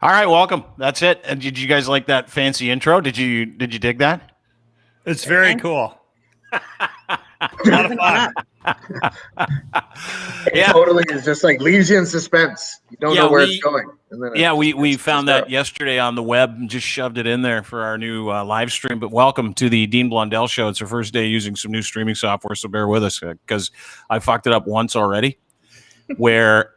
All right, welcome. That's it. And did you guys like that fancy intro? Did you dig that? It's very cool. A lot of fun. It totally is just like leaves you in suspense. You don't know where it's going. And then we found that yesterday on the web and just shoved it in there for our new live stream. But welcome to the Dean Blundell Show. It's our first day using some new streaming software, so bear with us because I fucked it up once already. Where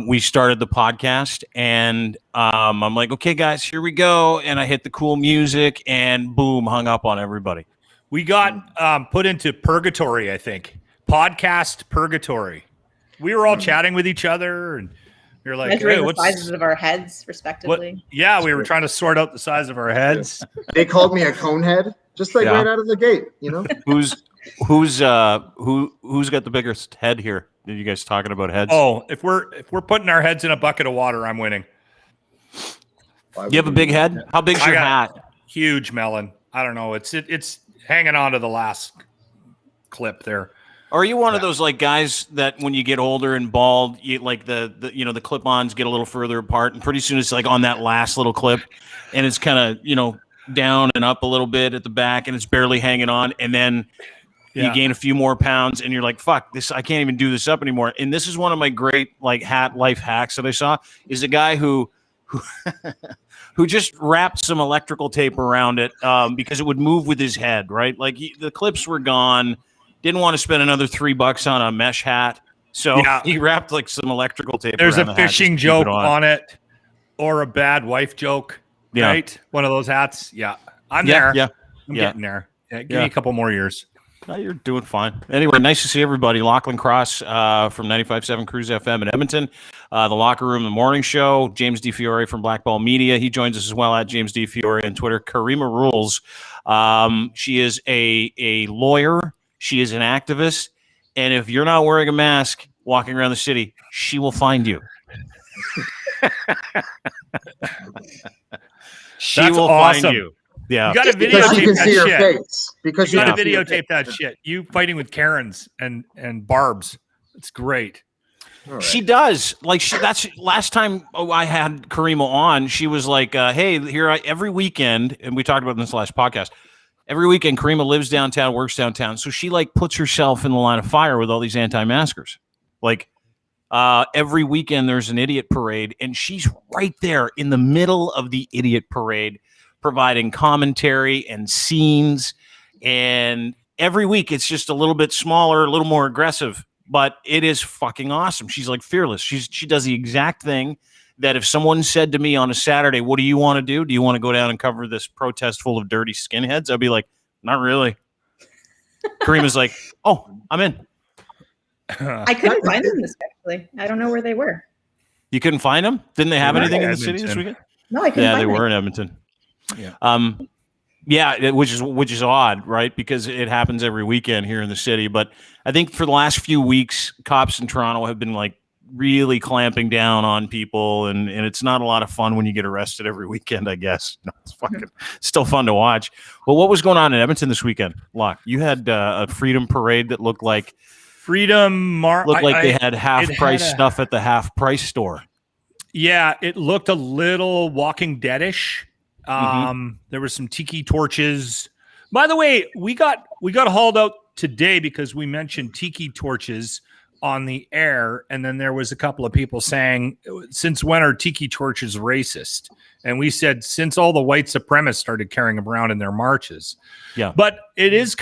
we started the podcast and I'm like, okay, guys, here we go. And I hit the cool music and boom, hung up on everybody. We got put into purgatory, I think. Podcast purgatory. We were all chatting with each other and we were like, measuring the sizes of our heads, respectively. We were trying to sort out the size of our heads. They called me a cone head, just like right out of the gate, you know? Who's got the biggest head here? Are you guys talking about heads? Oh, if we're putting our heads in a bucket of water, I'm winning. You have a big head? How big's your hat? Huge melon. I don't know. It's hanging on to the last clip there. Or are you one of those like guys that when you get older and bald, you like the clip-ons get a little further apart, and pretty soon it's like on that last little clip, and it's kind of down and up a little bit at the back, and it's barely hanging on, and then you gain a few more pounds, and you're like, "Fuck this! I can't even do this up anymore." And this is one of my great hat life hacks that I saw is a guy who just wrapped some electrical tape around it because it would move with his head, right? Like the clips were gone. Didn't want to spend another $3 on a mesh hat, so he wrapped like some electrical tape. There's a fishing joke on it, or a bad wife joke, right? One of those hats. Yeah, I'm there. Yeah, I'm getting there. Yeah, give me a couple more years. No, you're doing fine. Anyway, nice to see everybody. Lachlan Cross from 95.7 Cruise FM in Edmonton. The Locker Room, the morning show. James D. Fiore from Black Ball Media. He joins us as well at James D. Fiore on Twitter. Karima Rules. She is a lawyer. She is an activist. And if you're not wearing a mask walking around the city, she will find you. She will find you. Yeah, you got to videotape that shit. Face. Because you got to videotape that shit. You fighting with Karens and Barbs. It's great. Right. She does. That's last time I had Karima on. She was like, "Hey, every weekend," and we talked about this last podcast. Every weekend, Karima lives downtown, works downtown, so she puts herself in the line of fire with all these anti-maskers. Every weekend, there's an idiot parade, and she's right there in the middle of the idiot parade, providing commentary and scenes. And every week it's just a little bit smaller, a little more aggressive, but it is fucking awesome. She's like fearless. She does the exact thing that if someone said to me on a Saturday, what do you want to do? Do you want to go down and cover this protest full of dirty skinheads? I'd be like, not really. Karima's like, oh, I'm in. I couldn't find them this actually. I don't know where they were. You couldn't find them? Didn't they have anything in the city this weekend? No, I couldn't find them. They were in Edmonton. Which is odd, right? Because it happens every weekend here in the city. But I think for the last few weeks, cops in Toronto have been really clamping down on people, and it's not a lot of fun when you get arrested every weekend, I guess. No, it's still fun to watch. Well, what was going on in Edmonton this weekend, Locke? You had a freedom parade that looked like they had half-price stuff at the half-price store. Yeah, it looked a little Walking Dead-ish. There were some tiki torches. By the way, we got hauled out today because we mentioned tiki torches on the air, and then there was a couple of people saying, since when are tiki torches racist? And we said, since all the white supremacists started carrying them around in their marches. Yeah. But it is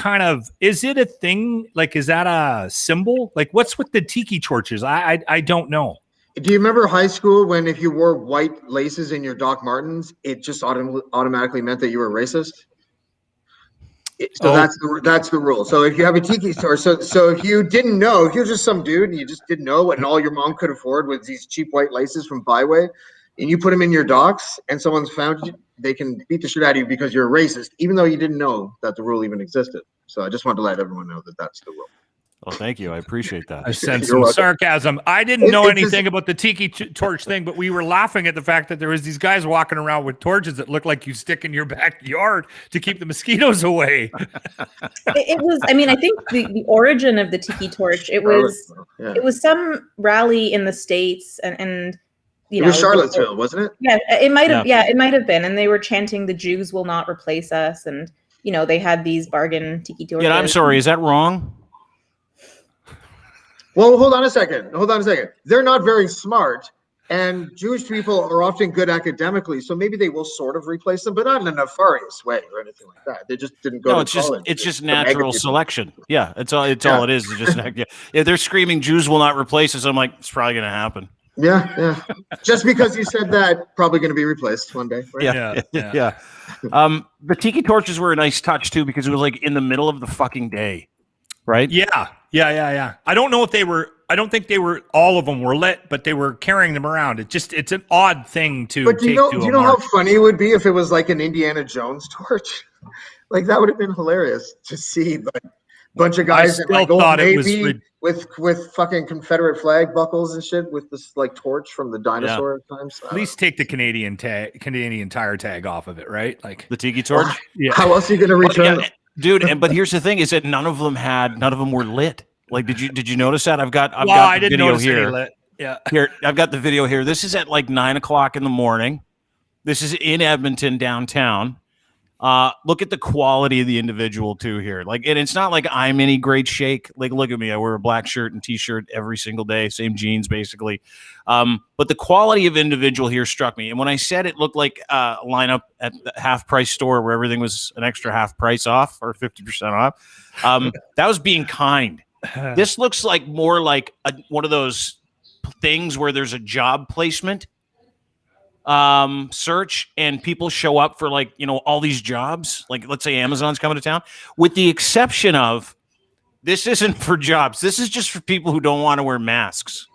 is it a thing? Is that a symbol? What's with the tiki torches? I don't know. Do you remember high school when if you wore white laces in your Doc Martens, it just automatically meant that you were racist? That's the rule. So if you have a tiki store, so if you didn't know, if you're just some dude and you just didn't know, and all your mom could afford was these cheap white laces from Byway, and you put them in your Docs, and someone's found you, they can beat the shit out of you because you're a racist, even though you didn't know that the rule even existed. So I just wanted to let everyone know that that's the rule. Well, thank you. I appreciate that. I sense some sarcasm. I didn't know anything about the tiki torch thing, but we were laughing at the fact that there was these guys walking around with torches that look like you stick in your backyard to keep the mosquitoes away. It was, I think the origin of the tiki torch, it was some rally in the States, and you It know, was Charlottesville, wasn't it? yeah, it might have, Yeah. it might have been. And they were chanting, "The Jews will not replace us." And, you know, they had these bargain tiki torches. Yeah, I'm sorry. Is that wrong? Well, hold on a second. They're not very smart, and Jewish people are often good academically, so maybe they will sort of replace them, but not in a nefarious way or anything like that. They just didn't go No, to it's just college. it's just The mega natural people. selection. Yeah, all it is. It's just yeah. If they're screaming Jews will not replace us, I'm like, it's probably gonna happen. Yeah. Just because you said that, probably going to be replaced one day. Right? Yeah. The tiki torches were a nice touch too because it was like in the middle of the fucking day, right? Yeah. I don't know if they were. I don't think they were. All of them were lit, but they were carrying them around. It's an odd thing to. But do you know how march. funny it would be if it was like an Indiana Jones torch? Like that would have been hilarious to see. Like a bunch of guys in like old Navy with fucking Confederate flag buckles and shit with this like torch from the dinosaur times. At least take the Canadian tire tag off of it, right? Like the tiki torch. Yeah. How else are you going to return them? Dude? But here's the thing: is that none of them were lit. Like, did you notice that? I've got I the didn't video notice here. any lit. Yeah. Here, I've got the video here. This is at like 9:00 in the morning. This is in Edmonton downtown. Look at the quality of the individual too here. Like, and it's not like I'm any great shake. Like, look at me. I wear a black shirt and t-shirt every single day, same jeans basically. But the quality of individual here struck me. And when I said it looked like a lineup at the half price store where everything was an extra half price off or 50% off, that was being kind. This looks like more like one of those things where there's a job placement search and people show up for like, you know, all these jobs. Like, let's say Amazon's coming to town, with the exception of this isn't for jobs. This is just for people who don't want to wear masks.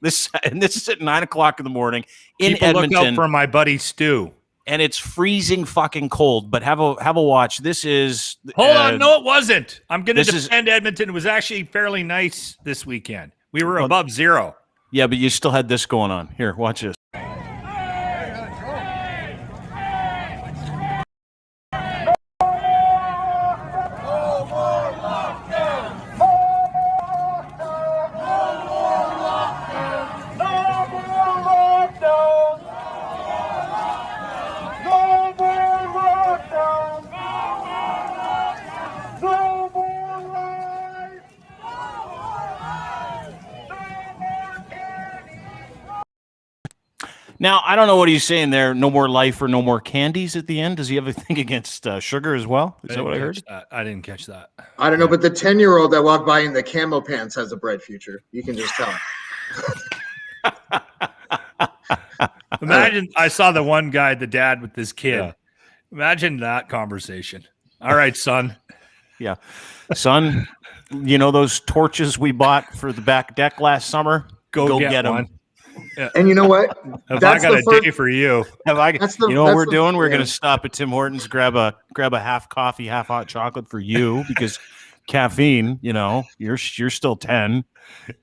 This is at 9:00 in the morning in People Edmonton. Look out for my buddy Stu. And it's freezing fucking cold, but have a watch. This is hold on. No, it wasn't. I'm going to defend Edmonton. It was actually fairly nice this weekend. We were above zero. Yeah, but you still had this going on. Here, watch this. Now, I don't know what he's saying there. No more life or no more candies at the end. Does he have a thing against sugar as well? Is that what I heard? I didn't catch that. I don't know, but the 10-year-old that walked by in the camo pants has a bright future. You can just tell. Imagine I saw the one guy, the dad with this kid. Yeah. Imagine that conversation. All right, son. Yeah. Son, you know those torches we bought for the back deck last summer? Go get them. Yeah. And you know what? I got a day for you. You know what we're doing? We're going to stop at Tim Hortons, grab a half coffee, half hot chocolate for you because caffeine, you know, you're still 10.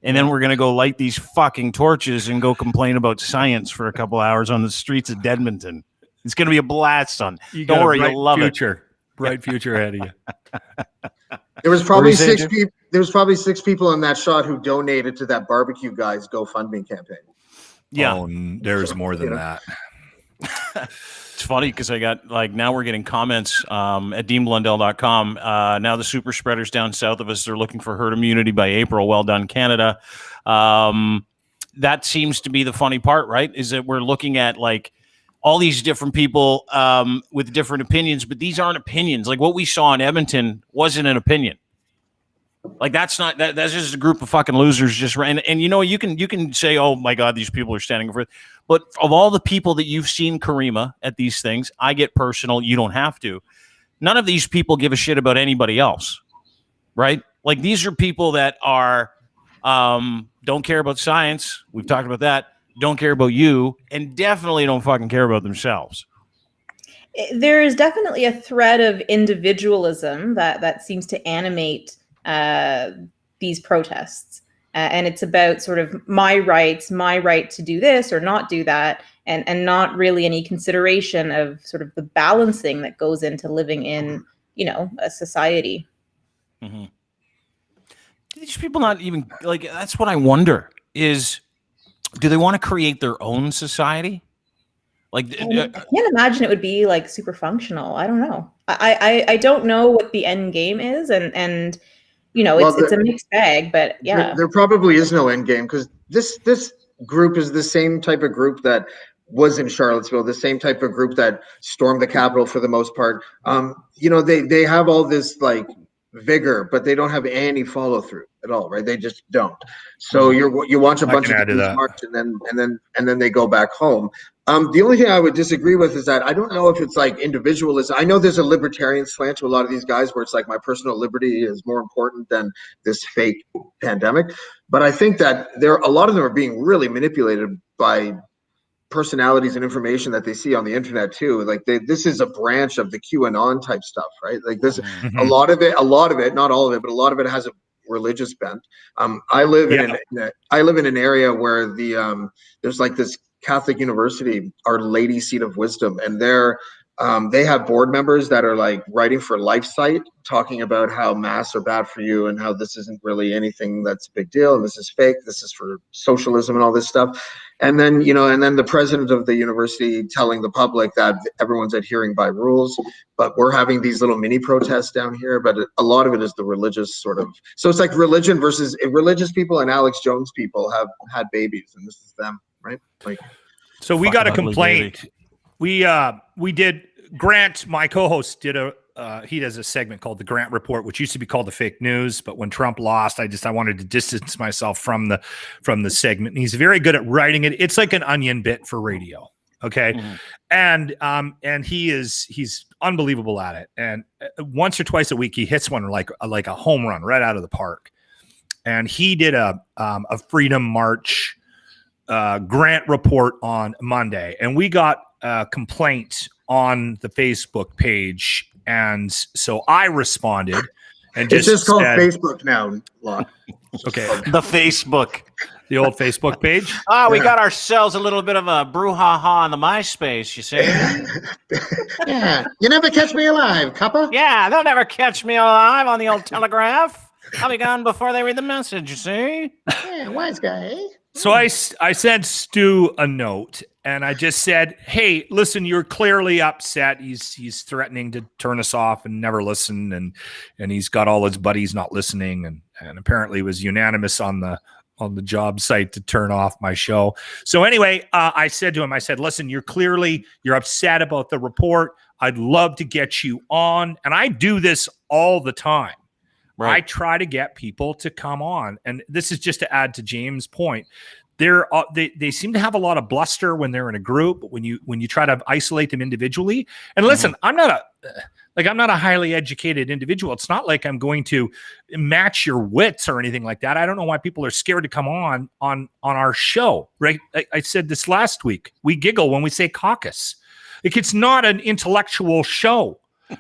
And then we're going to go light these fucking torches and go complain about science for a couple hours on the streets of Edmonton. It's going to be a blast, son. Don't worry, you'll love it. Bright future ahead of you. There was probably six people. There was probably 6 people in that shot who donated to that barbecue guy's GoFundMe campaign. Yeah, there's more than that. It's funny because I got now we're getting comments at deanblundell.com. Now the super spreaders down south of us, they're looking for herd immunity by April. Well done, Canada. That seems to be the funny part, right? Is that we're looking at all these different people with different opinions, but these aren't opinions. Like what we saw in Edmonton wasn't an opinion. Like that's just a group of fucking losers just ran. And you know, you can say, oh my God, these people are standing for it. But of all the people that you've seen, Karima, at these things, I get personal. You don't have to. None of these people give a shit about anybody else, right? Like these are people that are don't care about science. We've talked about that. Don't care about you, and definitely don't fucking care about themselves. There is definitely a thread of individualism that seems to animate these protests. And it's about sort of my rights, my right to do this or not do that, and not really any consideration of sort of the balancing that goes into living in, you know, a society. Mm-hmm. These people not even that's what I wonder is Do they want to create their own society? Like, I can't imagine it would be like super functional. I don't know. I don't know what the end game is, and it's a mixed bag. But yeah, there probably is no end game, because this group is the same type of group that was in Charlottesville, the same type of group that stormed the Capitol for the most part. They have all this like vigor, but they don't have any follow through at all, right? They just don't. So you watch a bunch of people march, and then they go back home. The only thing I would disagree with is that I don't know if it's like individualism. I know there's a libertarian slant to a lot of these guys where it's like my personal liberty is more important than this fake pandemic. But I think that a lot of them are being really manipulated by personalities and information that they see on the internet too. Like this is a branch of the QAnon type stuff, right? Like this, a lot of it, not all of it, but a lot of it has a religious bent. I live in an area where there's like this Catholic University, Our Lady Seat of Wisdom, and they have board members that are like writing for LifeSite, talking about how masks are bad for you and how this isn't really anything that's a big deal and this is fake, this is for socialism and all this stuff. And then the president of the university telling the public that everyone's adhering by rules, but we're having these little mini protests down here. But a lot of it is the religious sort of. So it's like religion versus religious people, and Alex Jones people have had babies, and this is them, right? Like, so we got a complaint. We did. Grant, my co-host, he does a segment called the Grant Report, which used to be called the Fake News, but when Trump lost, I wanted to distance myself from the segment. And he's very good at writing it. It's like an onion bit for radio. Okay. Mm-hmm. And he's unbelievable at it. And once or twice a week, he hits one like a home run right out of the park. And he did a Freedom March Grant Report on Monday, and we got a complaint on the Facebook page, and so I responded and it's just called Facebook now. Okay, the the old Facebook page. We got ourselves a little bit of a brouhaha on the MySpace. You see? Yeah, you never catch me alive, copper. Yeah, they'll never catch me alive on the old Telegraph. I'll be gone before they read the message. You see? Yeah, wise guy. So I sent Stu a note, and I just said, "Hey, listen, you're clearly upset. He's threatening to turn us off and never listen, and he's got all his buddies not listening, and apparently was unanimous on the job site to turn off my show." So anyway, I said to him, "Listen, you're upset about the report. I'd love to get you on, and I do this all the time." Right. I try to get people to come on, and this is just to add to James' point. They seem to have a lot of bluster when they're in a group, but when you try to isolate them individually. And listen, I'm not a highly educated individual. It's not like I'm going to match your wits or anything like that. I don't know why people are scared to come on our show. Right? I said this last week. We giggle when we say caucus. Like, it's not an intellectual show,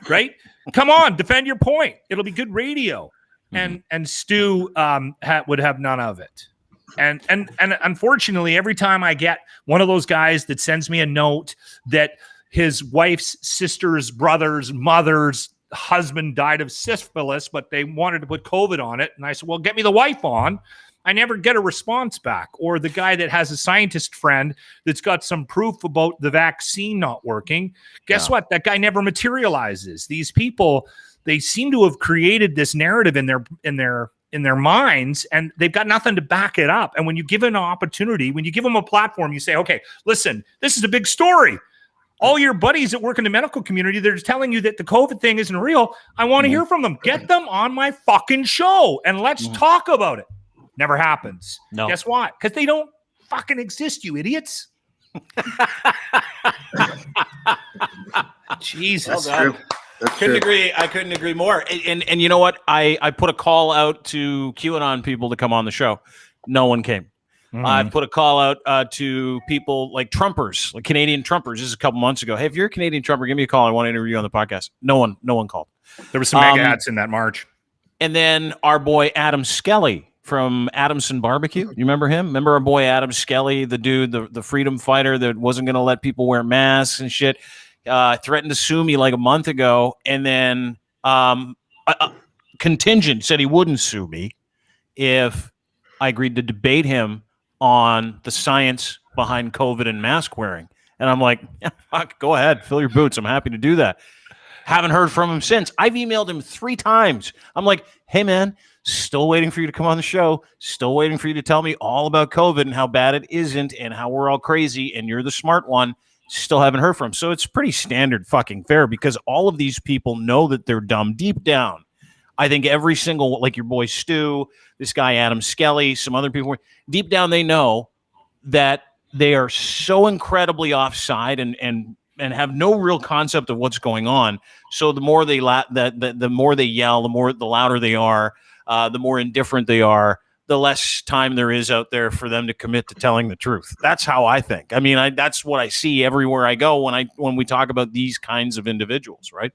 right? Come on, defend your point. It'll be good radio. And Stu would have none of it. And unfortunately, every time I get one of those guys that sends me a note that his wife's sister's brother's mother's husband died of syphilis, but they wanted to put COVID on it, and I said, well, get me the wife on. I never get a response back. Or the guy that has a scientist friend that's got some proof about the vaccine not working. Guess what? That guy never materializes. These people, they seem to have created this narrative in their minds, and they've got nothing to back it up. And when you give an opportunity, when you give them a platform, you say, okay, listen, this is a big story. All your buddies that work in the medical community, they're telling you that the COVID thing isn't real. I want to hear from them. Get them on my fucking show, and let's talk about it. Never happens. No. Guess why? Because they don't fucking exist, you idiots. Jesus. Well, I couldn't agree more. And you know what? I put a call out to QAnon people to come on the show. No one came. I put a call out to people like Trumpers, like Canadian Trumpers. This is a couple months ago. Hey, if you're a Canadian Trumper, give me a call. I want to interview you on the podcast. No one called. There were some mega hats in that march. And then our boy Adam Skelly from Adamson Barbecue. You remember him? Remember our boy Adam Skelly, the dude, the freedom fighter that wasn't going to let people wear masks and shit? Threatened to sue me like a month ago. And then Contingent said he wouldn't sue me if I agreed to debate him on the science behind COVID and mask wearing. And I'm like, yeah, fuck, go ahead, fill your boots. I'm happy to do that. Haven't heard from him since. I've emailed him 3 times. I'm like, hey, man, still waiting for you to come on the show. Still waiting for you to tell me all about COVID and how bad it isn't and how we're all crazy and you're the smart one. Still haven't heard from him. So it's pretty standard fucking fare because all of these people know that they're dumb deep down. I think every single, like your boy Stu, this guy Adam Skelly, some other people, deep down they know that they are so incredibly offside and have no real concept of what's going on. So the more they the more they yell, the louder they are, the more indifferent they are, the less time there is out there for them to commit to telling the truth. That's how I think. I mean, that's what I see everywhere I go when we talk about these kinds of individuals, right?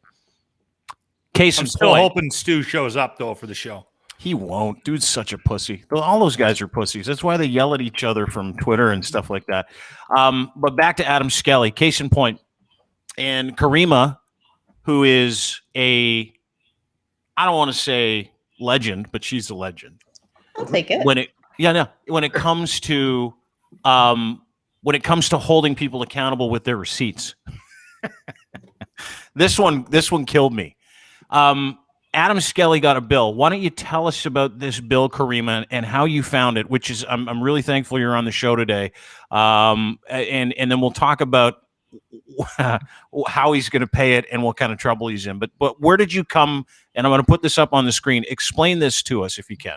Case in point. I'm still hoping Stu shows up though for the show. He won't. Dude's such a pussy. All those guys are pussies. That's why they yell at each other from Twitter and stuff like that. But back to Adam Skelly. Case in point. And Karima, who is I don't want to say legend, but she's a legend. I'll take it. When it comes to holding people accountable with their receipts. This one killed me. Adam Skelly got a bill. Why don't you tell us about this bill, Karima, and how you found it? Which is, I'm really thankful you're on the show today. And then we'll talk about how he's going to pay it and what kind of trouble he's in. But where did you come? And I'm going to put this up on the screen. Explain this to us if you can.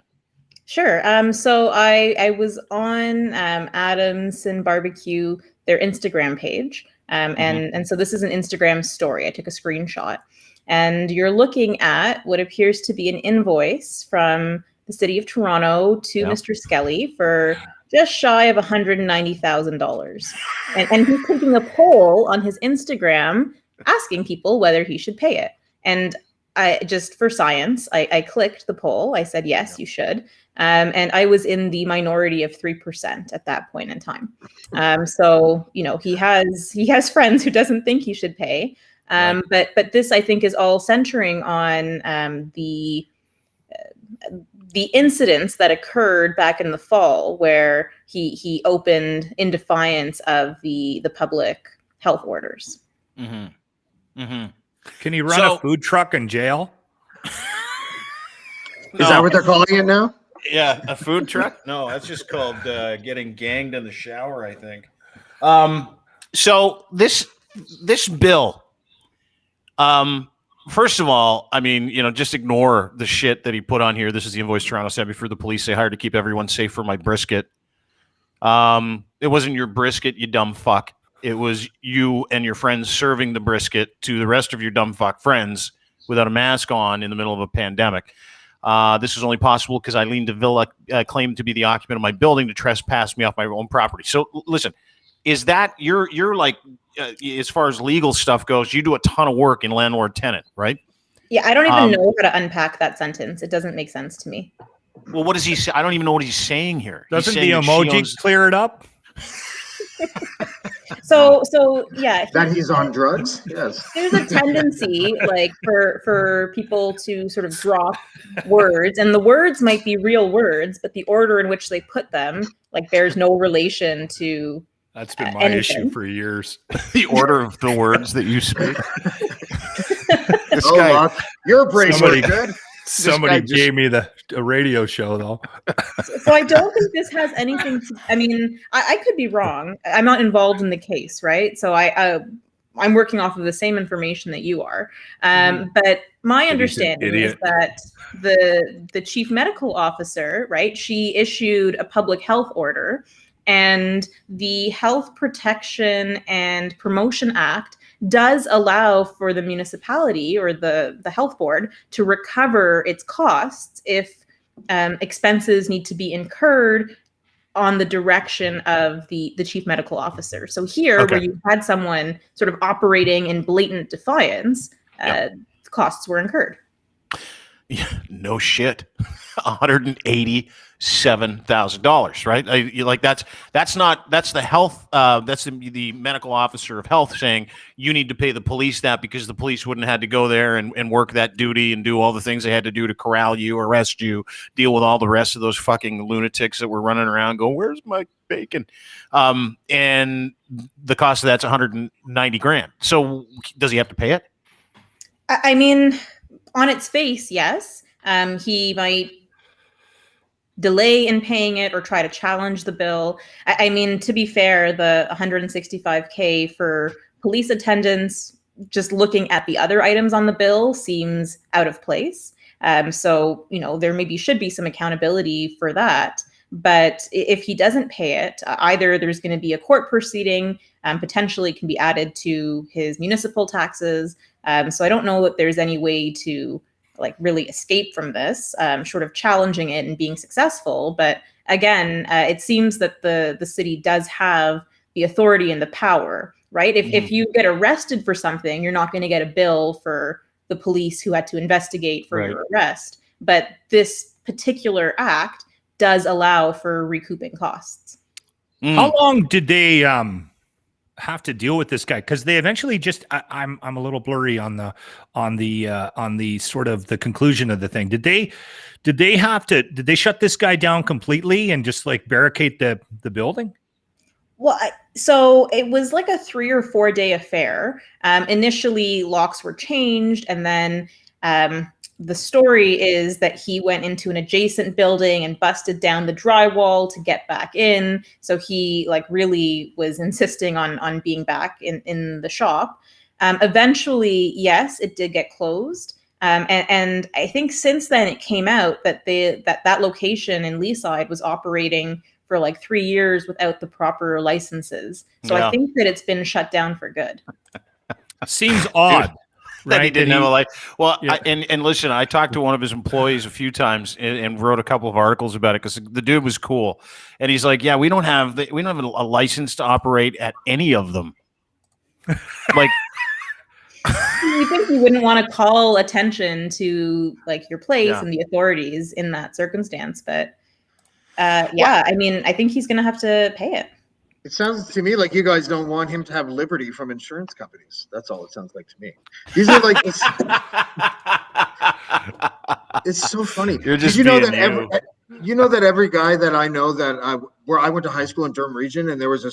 Sure. So I was on Adams and Barbecue, their Instagram page. And so this is an Instagram story. I took a screenshot. And you're looking at what appears to be an invoice from the city of Toronto to Mr. Skelly for just shy of $190,000. And he's taking a poll on his Instagram asking people whether he should pay it. And I just for science, I clicked the poll. I said, yes, you should. And I was in the minority of 3% at that point in time. So, he has friends who doesn't think he should pay. But this, I think, is all centering on the incidents that occurred back in the fall, where he opened in defiance of the public health orders. Mm-hmm. Mm-hmm. Can he run a food truck in jail? Is that what they're calling it now? Yeah, a food truck? No, that's just called getting ganged in the shower, I think. So this bill. First of all, I mean, just ignore the shit that he put on here. This is the invoice Toronto sent me for the police. They hired to keep everyone safe for my brisket. It wasn't your brisket, you dumb fuck. It was you and your friends serving the brisket to the rest of your dumb fuck friends without a mask on in the middle of a pandemic. This was only possible because Eileen DeVilla claimed to be the occupant of my building to trespass me off my own property. So listen, is that you're like, as far as legal stuff goes, you do a ton of work in landlord tenant, right? Yeah, I don't even know how to unpack that sentence. It doesn't make sense to me. Well, what does he say? I don't even know what he's saying here. Doesn't the emoji clear it up? So yeah, that he's on drugs. Yes, there's a tendency like for people to sort of drop words, and the words might be real words, but the order in which they put them like bears no relation to. That's been my issue for years. The order of the words that you speak. This guy, your brain's good. Somebody gave me a radio show, though. So I don't think this has anything to. I mean, I could be wrong. I'm not involved in the case, right? So I'm working off of the same information that you are. But my understanding is that the chief medical officer, right? She issued a public health order. And the Health Protection and Promotion Act does allow for the municipality or the health board to recover its costs if expenses need to be incurred on the direction of the chief medical officer. So here, where you had someone sort of operating in blatant defiance, costs were incurred. Yeah, no shit, $187,000, right? That's the health. That's the medical officer of health saying you need to pay the police that because the police wouldn't have had to go there and work that duty and do all the things they had to do to corral you, arrest you, deal with all the rest of those fucking lunatics that were running around going, "Where's my bacon?" And the cost of that's $190,000. So does he have to pay it? I mean, on its face, yes. He might delay in paying it or try to challenge the bill. I mean, to be fair, the $165K for police attendance, just looking at the other items on the bill, seems out of place. So, there maybe should be some accountability for that. But if he doesn't pay it, either there's going to be a court proceeding, potentially can be added to his municipal taxes. So I don't know that there's any way to really escape from this, short of challenging it and being successful. But again, it seems that the city does have the authority and the power, right? If you get arrested for something, you're not going to get a bill for the police who had to investigate for your arrest. But this particular act does allow for recouping costs. How long did they have to deal with this guy? Because they eventually just I'm a little blurry on the sort of the conclusion of the thing. Did they shut this guy down completely and just barricade the building? Well, so it was like a 3 or 4 day affair. Initially, locks were changed, and then the story is that he went into an adjacent building and busted down the drywall to get back in. So he really was insisting on being back in the shop. Eventually, yes, it did get closed. And I think since then it came out that that location in Leaside was operating for 3 years without the proper licenses. So I think that it's been shut down for good. Seems odd. That right? he didn't have a life. Well, Yeah. and listen, I talked to one of his employees a few times and wrote a couple of articles about it because the dude was cool. And he's like, "Yeah, we don't have a license to operate at any of them." You think you wouldn't want to call attention to your place and the authorities in that circumstance, but I mean, I think he's going to have to pay it. It sounds to me like you guys don't want him to have liberty from insurance companies. That's all it sounds like to me. These are it's so funny. You're just Did you know being that that every guy that I know where I went to high school in Durham region, and there was a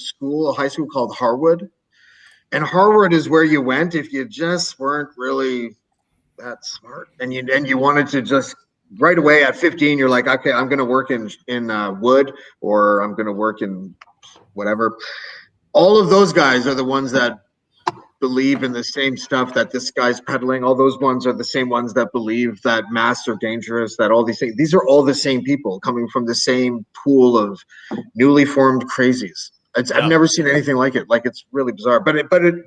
high school called Harwood, and Harwood is where you went if you just weren't really that smart, and you wanted to just right away at 15, you're like, okay, I'm going to work in wood, or I'm going to work in whatever. All of those guys are the ones that believe in the same stuff that this guy's peddling. All those ones are the same ones that believe that masks are dangerous, that all these things. These are all the same people coming from the same pool of newly formed crazies. I've never seen anything like it. It's really bizarre. But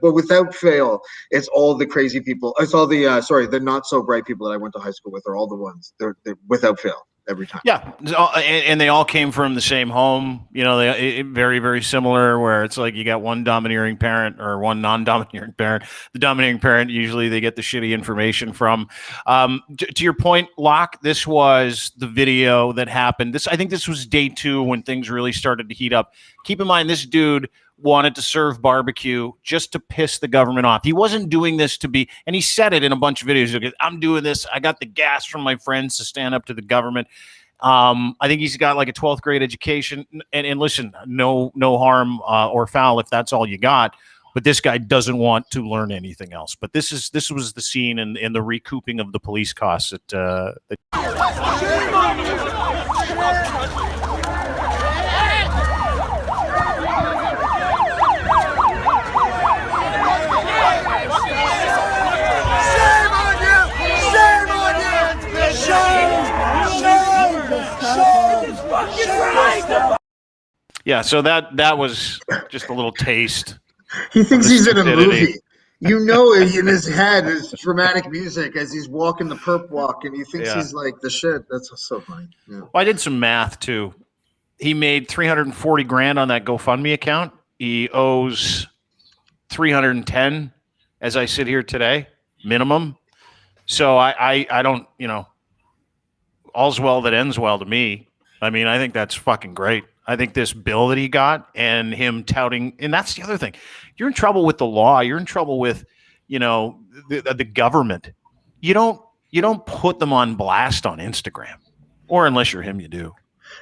without fail, it's all the crazy people. It's all the not so bright people that I went to high school with are all the ones. They're without fail. Every time. Yeah, and they all came from the same home. They very, very similar. Where it's you got one domineering parent or one non-domineering parent. The domineering parent usually they get the shitty information from. To your point, Locke, this was the video that happened. I think this was day 2 when things really started to heat up. Keep in mind, this dude wanted to serve barbecue just to piss the government off. He wasn't doing this to be, and he said it in a bunch of videos. I'm doing this. I got the gas from my friends to stand up to the government. I think he's got a 12th grade education. And listen, no harm or foul if that's all you got. But this guy doesn't want to learn anything else. But this was the scene in the recouping of the police costs. Yeah, so that was just a little taste. He thinks he's in a movie. In his head is dramatic music as he's walking the perp walk, and he thinks he's like the shit. That's so funny. Yeah. Well, I did some math too. He made $340,000 on that GoFundMe account. He owes $310 as I sit here today, minimum. So I don't, all's well that ends well to me. I mean, I think that's fucking great. I think this bill that he got and him touting, and that's the other thing. You're in trouble with the law. You're in trouble with, the government. You don't put them on blast on Instagram, or unless you're him, you do.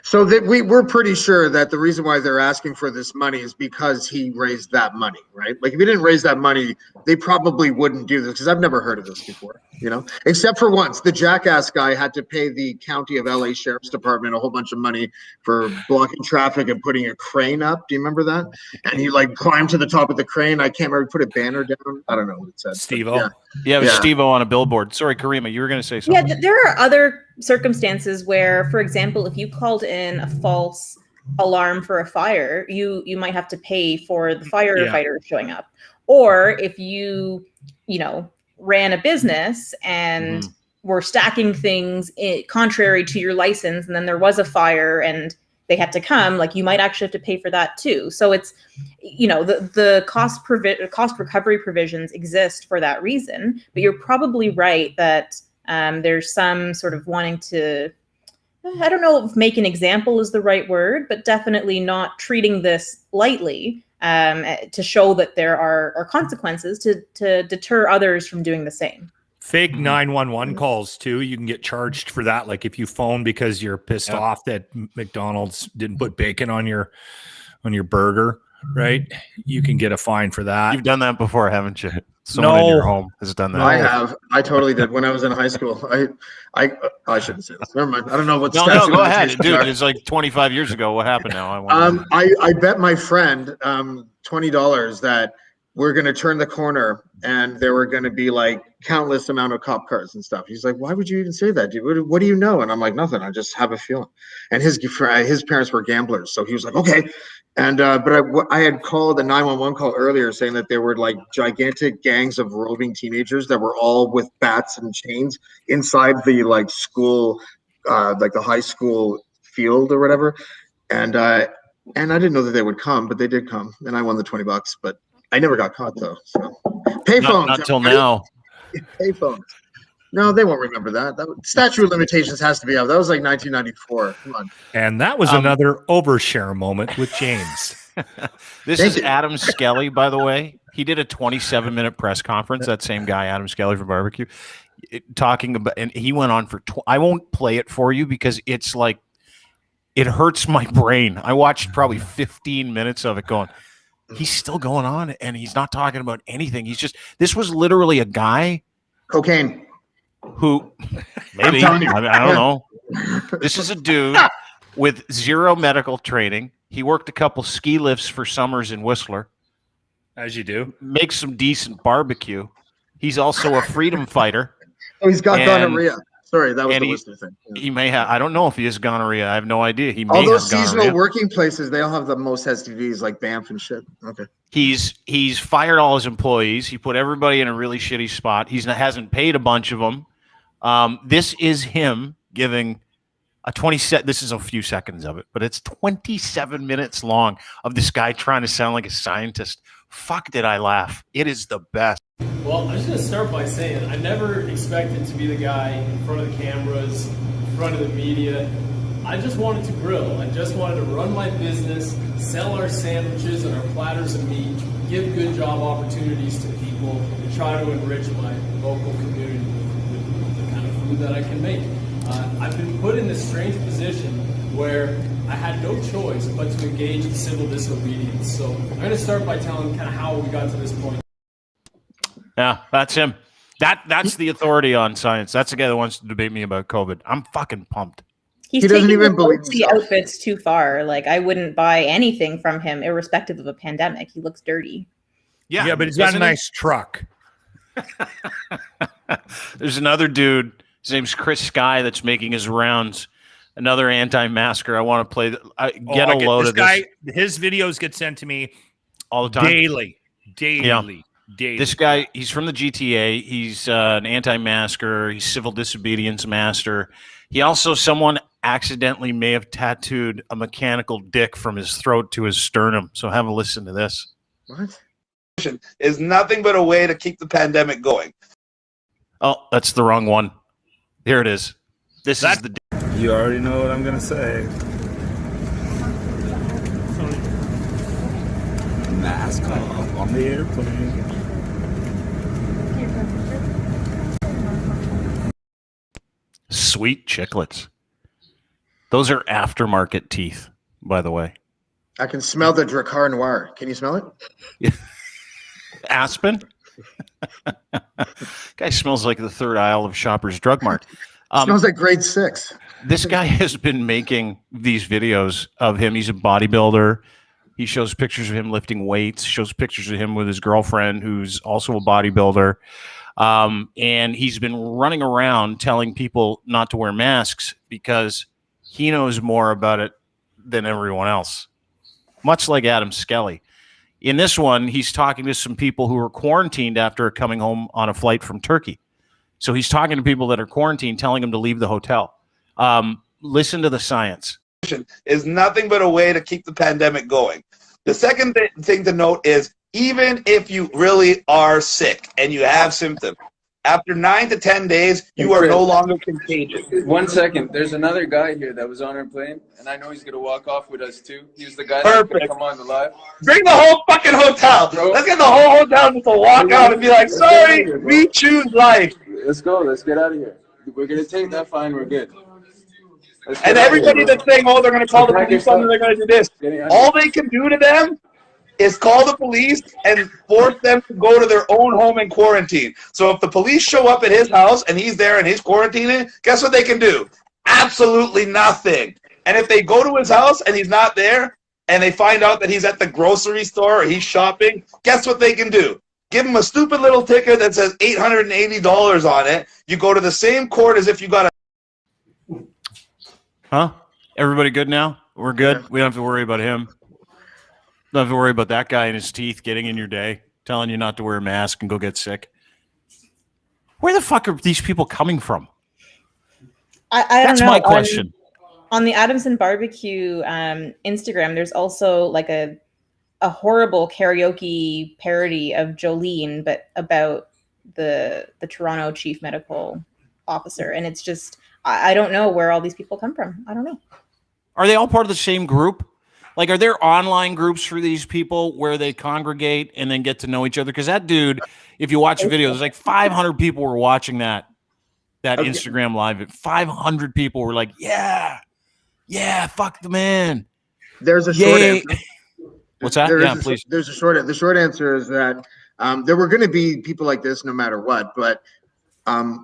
So that we're pretty sure that the reason why they're asking for this money is because he raised that money, right? Like if he didn't raise that money, they probably wouldn't do this, because I've never heard of this before, except for once. The jackass guy had to pay the County of LA Sheriff's Department a whole bunch of money for blocking traffic and putting a crane up. Do you remember that? And he like climbed to the top of the crane. I can't remember, put a banner down. I don't know what it said. Steve-O. Yeah, it was Steve-O on a billboard. Sorry, Karima, you were going to say something. Yeah, there are other circumstances where, for example, if you called in a false alarm for a fire, you might have to pay for the firefighter showing up. Or if you ran a business and were stacking things contrary to your license, and then there was a fire and they had to come, like you might actually have to pay for that too. So it's, the cost recovery provisions exist for that reason. But you're probably right that there's some sort of wanting to, I don't know if make an example is the right word, but definitely not treating this lightly, to show that there are consequences to deter others from doing the same. Fake 911 calls too. You can get charged for that. Like if you phone because you're pissed off that McDonald's didn't put bacon on your burger, right? You can get a fine for that. You've done that before, haven't you? Someone in your home has done that. I have. I totally did when I was in high school. I shouldn't say this. Never mind. I don't know what. No, go ahead, dude. It's like 25 years ago. What happened now? I bet my friend $20 that we're going to turn the corner and there were going to be like countless amount of cop cars and stuff. He's like, why would you even say that, dude? What do you know? And I'm like, nothing. I just have a feeling. And his parents were gamblers. So he was like, okay. And, but I had called a 911 call earlier saying that there were like gigantic gangs of roving teenagers that were all with bats and chains inside the like school, like the high school field or whatever. And I didn't know that they would come, but they did come. And I won the $20, but I never got caught though. So payphones. Not till now. Payphones. No, they won't remember that. Statute of limitations has to be out. That was like 1994. Come on. And that was another overshare moment with James. This is Adam Skelly, by the way. He did a 27-minute press conference. That same guy, Adam Skelly from Barbecue, talking about, and he went on for. I won't play it for you because it's like it hurts my brain. I watched probably 15 minutes of it going. He's still going on, and he's not talking about anything. This was literally a guy. Cocaine. Who, maybe, I don't know. This is a dude with zero medical training. He worked a couple ski lifts for summers in Whistler. As you do. Makes some decent barbecue. He's also a freedom fighter. Oh, he's got gonorrhea. Sorry, that was the Whistler thing. Yeah. He may have. I don't know if he has gonorrhea. I have no idea. He may all those have seasonal gonorrhea. Working places, they all have the most STDs, like Banff and shit. Okay. He's fired all his employees. He put everybody in a really shitty spot. He hasn't paid a bunch of them. This is him giving a 20 this is a few seconds of it, but it's 27 minutes long of this guy trying to sound like a scientist. Fuck, did I laugh. It is the best. Well, I'm just going to start by saying I never expected to be the guy in front of the cameras, in front of the media. I just wanted to grill. I just wanted to run my business, sell our sandwiches and our platters of meat, give good job opportunities to people, and try to enrich my local community with the kind of food that I can make. I've been put in this strange position where I had no choice but to engage in civil disobedience. So I'm going to start by telling kind of how we got to this point. Yeah, that's him. That's the authority on science. That's the guy that wants to debate me about COVID. I'm fucking pumped. He doesn't even believe the outfits too far. Like I wouldn't buy anything from him, irrespective of a pandemic. He looks dirty. Yeah, but he's got a nice truck. There's another dude. His name's Chris Sky that's making his rounds. Another anti-masker. I want to play. Get a load of this. His videos get sent to me all the time, daily. Yeah. This guy, he's from the GTA. He's an anti-masker. He's civil disobedience master. He also, someone accidentally may have tattooed a mechanical dick from his throat to his sternum. So have a listen to this. What? Is nothing but a way to keep the pandemic going. Oh, that's the wrong one. Here it is. This is the. You already know what I'm gonna say. Mask off on the airplane. Sweet chiclets. Those are aftermarket teeth, by the way. I can smell the Dracar Noir. Can you smell it? Aspen? Guy smells like the third aisle of Shoppers Drug Mart. Smells like grade 6. This guy has been making these videos of him. He's a bodybuilder. He shows pictures of him lifting weights, shows pictures of him with his girlfriend, who's also a bodybuilder. And he's been running around telling people not to wear masks because he knows more about it than everyone else, much like Adam Skelly. In this one, he's talking to some people who are quarantined after coming home on a flight from Turkey. So he's talking to people that are quarantined, telling them to leave the hotel. Listen to the science. Is nothing but a way to keep the pandemic going. The second thing to note is, even if you really are sick and you have symptoms, after 9 to 10 days, you are no longer contagious. 1 second. There's another guy here that was on our plane, and I know he's going to walk off with us too. He was the guy that could come on the live. Bring the whole fucking hotel. Bro. Let's get the whole hotel just to walk out and be like, sorry, we choose life. Let's go. Let's get out of here. We're going to take that fine. We're good. And everybody that's saying, oh, they're going to call the police on them, they're going to do this. All they can do to them is call the police and force them to go to their own home and quarantine. So if the police show up at his house and he's there and he's quarantining, guess what they can do? Absolutely nothing. And if they go to his house and he's not there and they find out that he's at the grocery store or he's shopping, guess what they can do? Give him a stupid little ticket that says $880 on it. You go to the same court as if you got a... Huh? Everybody good now? We're good? Yeah. We don't have to worry about him. Don't have to worry about that guy and his teeth getting in your day, telling you not to wear a mask and go get sick. Where the fuck are these people coming from? I That's don't know. My question. On the Adamson Barbecue Instagram, there's also like a horrible karaoke parody of Jolene, but about the Toronto chief medical officer. And it's just, I don't know where all these people come from. I don't know. Are they all part of the same group? Like, are there online groups for these people where they congregate and then get to know each other? Because that dude, if you watch the video, there's like 500 people were watching that okay. Instagram live. 500 people were like, yeah, fuck the man. There's a short answer. What's that? Please. The short answer is that there were going to be people like this no matter what, but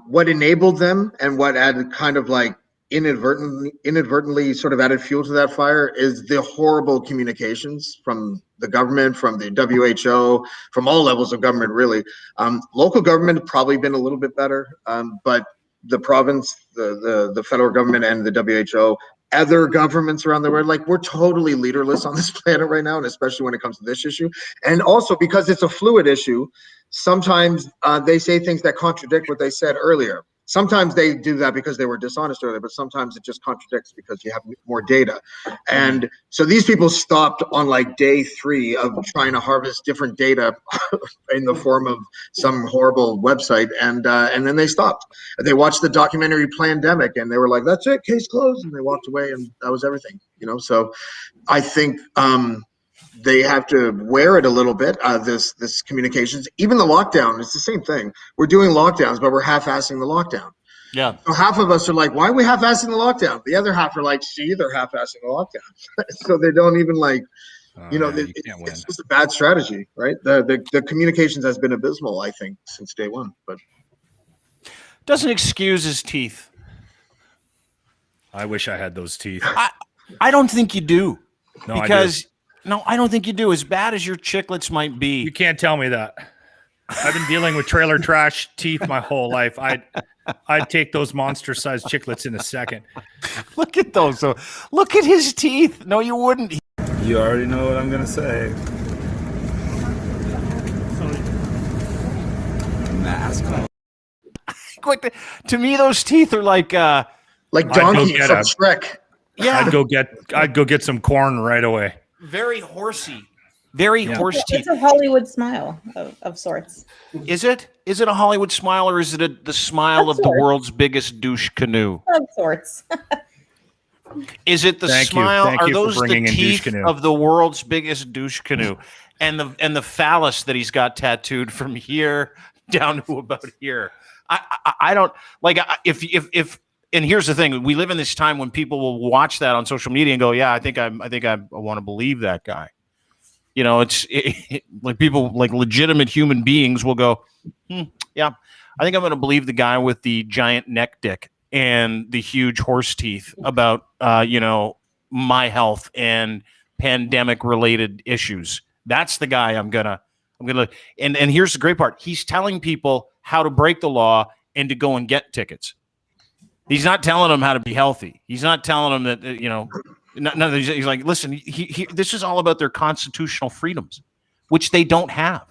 what enabled them and what added kind of like inadvertently sort of added fuel to that fire is the horrible communications from the government, from the WHO, from all levels of government, really. Local government probably been a little bit better, but the province, the federal government and the WHO, other governments around the world, like, we're totally leaderless on this planet right now, and especially when it comes to this issue. And also because it's a fluid issue, sometimes they say things that contradict what they said earlier. Sometimes they do that because they were dishonest earlier, but sometimes it just contradicts because you have more data. And so these people stopped on like day 3 of trying to harvest different data in the form of some horrible website, and then they stopped. They watched the documentary Plandemic and they were like, that's it, case closed, and they walked away, and that was everything, you know. So I think they have to wear it a little bit, this communications. Even the lockdown, it's the same thing. We're doing lockdowns, but we're half-assing the lockdown. Yeah. So half of us are like, why are we half-assing the lockdown? The other half are like, see, they're half-assing the lockdown. So they don't even like, it's just a bad strategy, right? The communications has been abysmal, I think, since day one. But doesn't excuse his teeth. I wish I had those teeth. I don't think you do. No, because no, I don't think you do. As bad as your chiclets might be. You can't tell me that. I've been dealing with trailer trash teeth my whole life. I'd take those monster-sized chiclets in a second. Look at those. So, look at his teeth. No, you wouldn't. You already know what I'm going to say. Mask on. To me, those teeth are like donkey from Shrek. Yeah. I'd go get some corn right away. Very horsey. Very horse teeth. It's a Hollywood smile of sorts. Is it? Is it a Hollywood smile, or is it the smile of the world's biggest douche canoe? Of sorts. Is it the Thank you. smile? Thank Are you for those the bringing in Douche teeth Canoe. of the world's biggest douche canoe? And the phallus that he's got tattooed from here down to about here. I don't like if and here's the thing: we live in this time when people will watch that on social media and go, "Yeah, I think I want to believe that guy." You know, it's like people, like legitimate human beings, will go, "Yeah, I think I'm going to believe the guy with the giant neck dick and the huge horse teeth about my health and pandemic related issues. That's the guy I'm gonna and here's the great part. He's telling people how to break the law and to go and get tickets. He's not telling them how to be healthy. He's not telling them that, he's like, listen, this is all about their constitutional freedoms, which they don't have.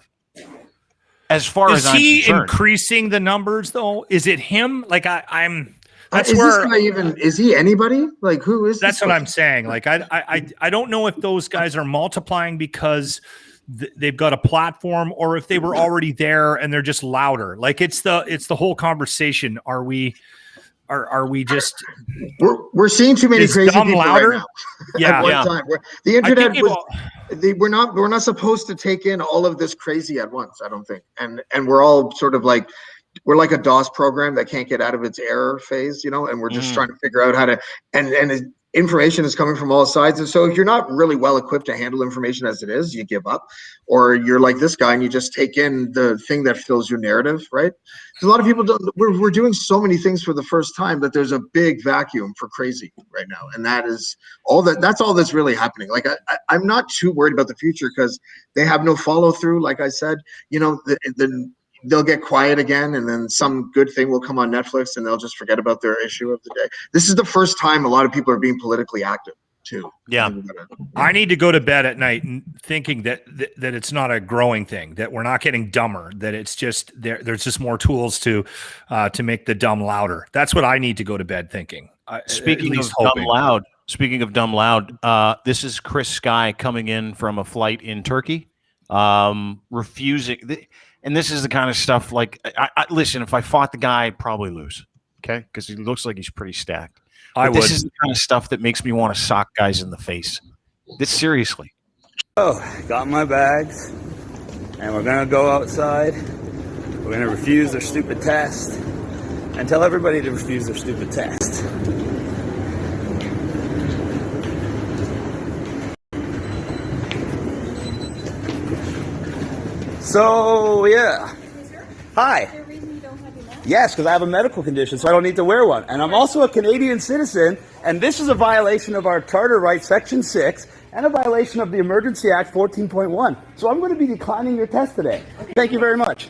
As far as I'm concerned. Is he increasing the numbers though? Is it him? Like that's is where this guy even, is he anybody? Like, who is that's this what person? I'm saying. Like, I don't know if those guys are multiplying because they've got a platform, or if they were already there and they're just louder. Like, it's the whole conversation. Are we just we're seeing too many crazy people louder? Right now. Yeah, at one time. The internet we're not supposed to take in all of this crazy at once, I don't think. And we're all sort of like, we're like a DOS program that can't get out of its error phase, and we're just trying to figure out how to, and information is coming from all sides. And so if you're not really well equipped to handle information as it is, you give up, or you're like this guy and you just take in the thing that fills your narrative, right? Because a lot of people we're doing so many things for the first time that there's a big vacuum for crazy right now. And that's all that's really happening. Like, I'm not too worried about the future because they have no follow through. Like I said, they'll get quiet again, and then some good thing will come on Netflix and they'll just forget about their issue of the day. This is the first time a lot of people are being politically active too. Yeah. I need to go to bed at night thinking that it's not a growing thing, that we're not getting dumber, that it's just there's just more tools to make the dumb louder. That's what I need to go to bed thinking. Speaking of dumb loud, this is Chris Sky coming in from a flight in Turkey, refusing. And this is the kind of stuff, like, listen, if I fought the guy, I'd probably lose, okay? Because he looks like he's pretty stacked. This is the kind of stuff that makes me want to sock guys in the face. This, seriously. Oh, got my bags, and we're going to go outside. We're going to refuse their stupid test and tell everybody to refuse their stupid test. So, yeah. Hi. Yes, because I have a medical condition, so I don't need to wear one. And I'm also a Canadian citizen, and this is a violation of our Charter Rights, Section 6, and a violation of the Emergency Act 14.1. So I'm going to be declining your test today. Thank you very much.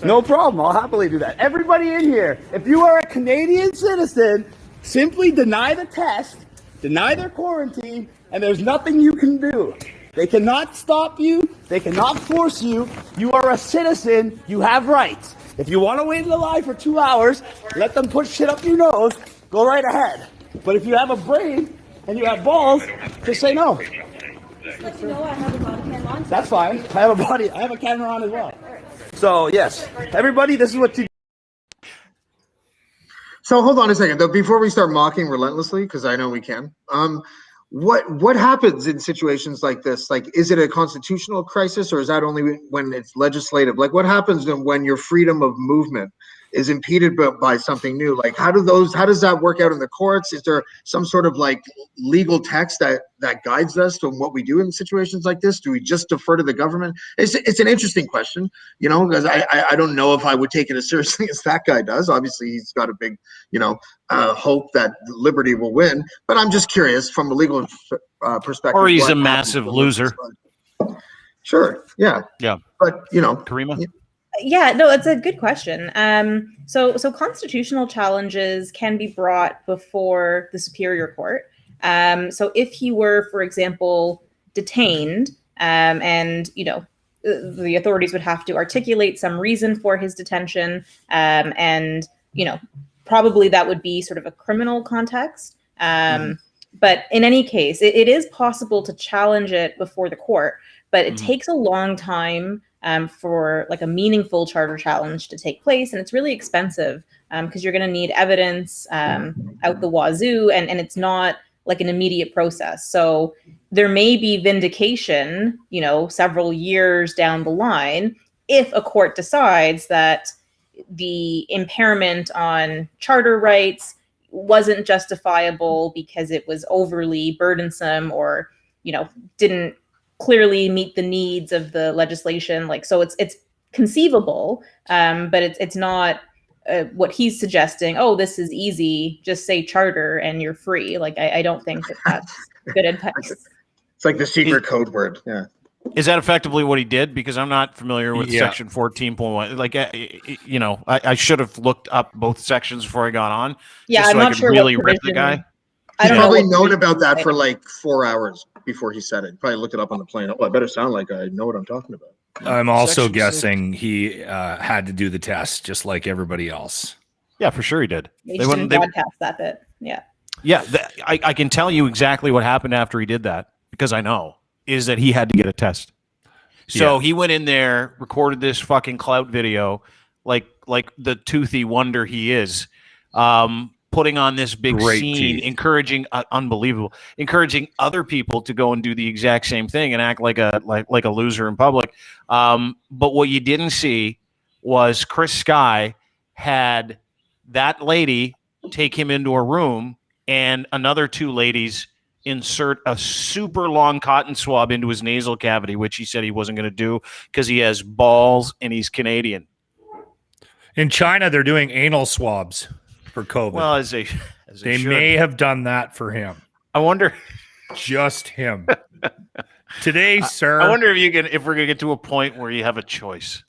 No problem. I'll happily do that. Everybody in here, if you are a Canadian citizen, simply deny the test, deny their quarantine, and there's nothing you can do. They cannot stop you. They cannot force you. You are a citizen. You have rights. If you want to wait in the line for 2 hours, let them put shit up your nose. Go right ahead. But if you have a brain and you have balls, just say no. Let you know I have a body cam on. That's fine. I have a camera on as well. So yes, everybody, this is what you. So hold on a second, though, before we start mocking relentlessly, because I know we can. What happens in situations like this? Like, is it a constitutional crisis, or is that only when it's legislative? Like, what happens when your freedom of movement is impeded by something new? Like, how does that work out in the courts? Is there some sort of like legal text that guides us to what we do in situations like this? Do we just defer to the government? It's an interesting question, because I don't know if I would take it as seriously as that guy does. Obviously, he's got a big, hope that liberty will win. But I'm just curious from a legal perspective. Or he's a massive loser. Sure. Yeah. Yeah. But Karima. Yeah, no, it's a good question. So constitutional challenges can be brought before the Superior Court. So if he were, for example, detained, and the authorities would have to articulate some reason for his detention, and probably that would be sort of a criminal context. But in any case, it is possible to challenge it before the court, but it takes a long time for like a meaningful charter challenge to take place, and it's really expensive because you're going to need evidence out the wazoo, and it's not like an immediate process. So there may be vindication, several years down the line, if a court decides that the impairment on charter rights wasn't justifiable because it was overly burdensome or, didn't clearly meet the needs of the legislation. So it's conceivable, but it's not what he's suggesting. Oh, this is easy. Just say charter and you're free. I don't think that's good advice. It's like the secret code word. Yeah. Is that effectively what he did? Because I'm not familiar with Section 14.1. I should have looked up both sections before I got on. Yeah, just I'm so not I could sure really what rip the provision. guy. I don't know. Probably known about that for like 4 hours before he said it. Probably looked it up on the plane. Oh, I better sound like I know what I'm talking about. I'm also Section guessing he had to do the test just like everybody else. Yeah, for sure he did. They just didn't broadcast that bit. Yeah. Yeah, I can tell you exactly what happened after he did that, because I know, is that he had to get a test. So he went in there, recorded this fucking clout video, like the toothy wonder he is, putting on this big scene, encouraging other people to go and do the exact same thing and act like a loser in public. But what you didn't see was Chris Sky had that lady take him into a room and another two ladies insert a super long cotton swab into his nasal cavity, which he said he wasn't going to do because he has balls and he's Canadian. In China, they're doing anal swabs for COVID. Well, as they may have done that for him. I wonder. Just him. Today, sir. I wonder if we're going to get to a point where you have a choice.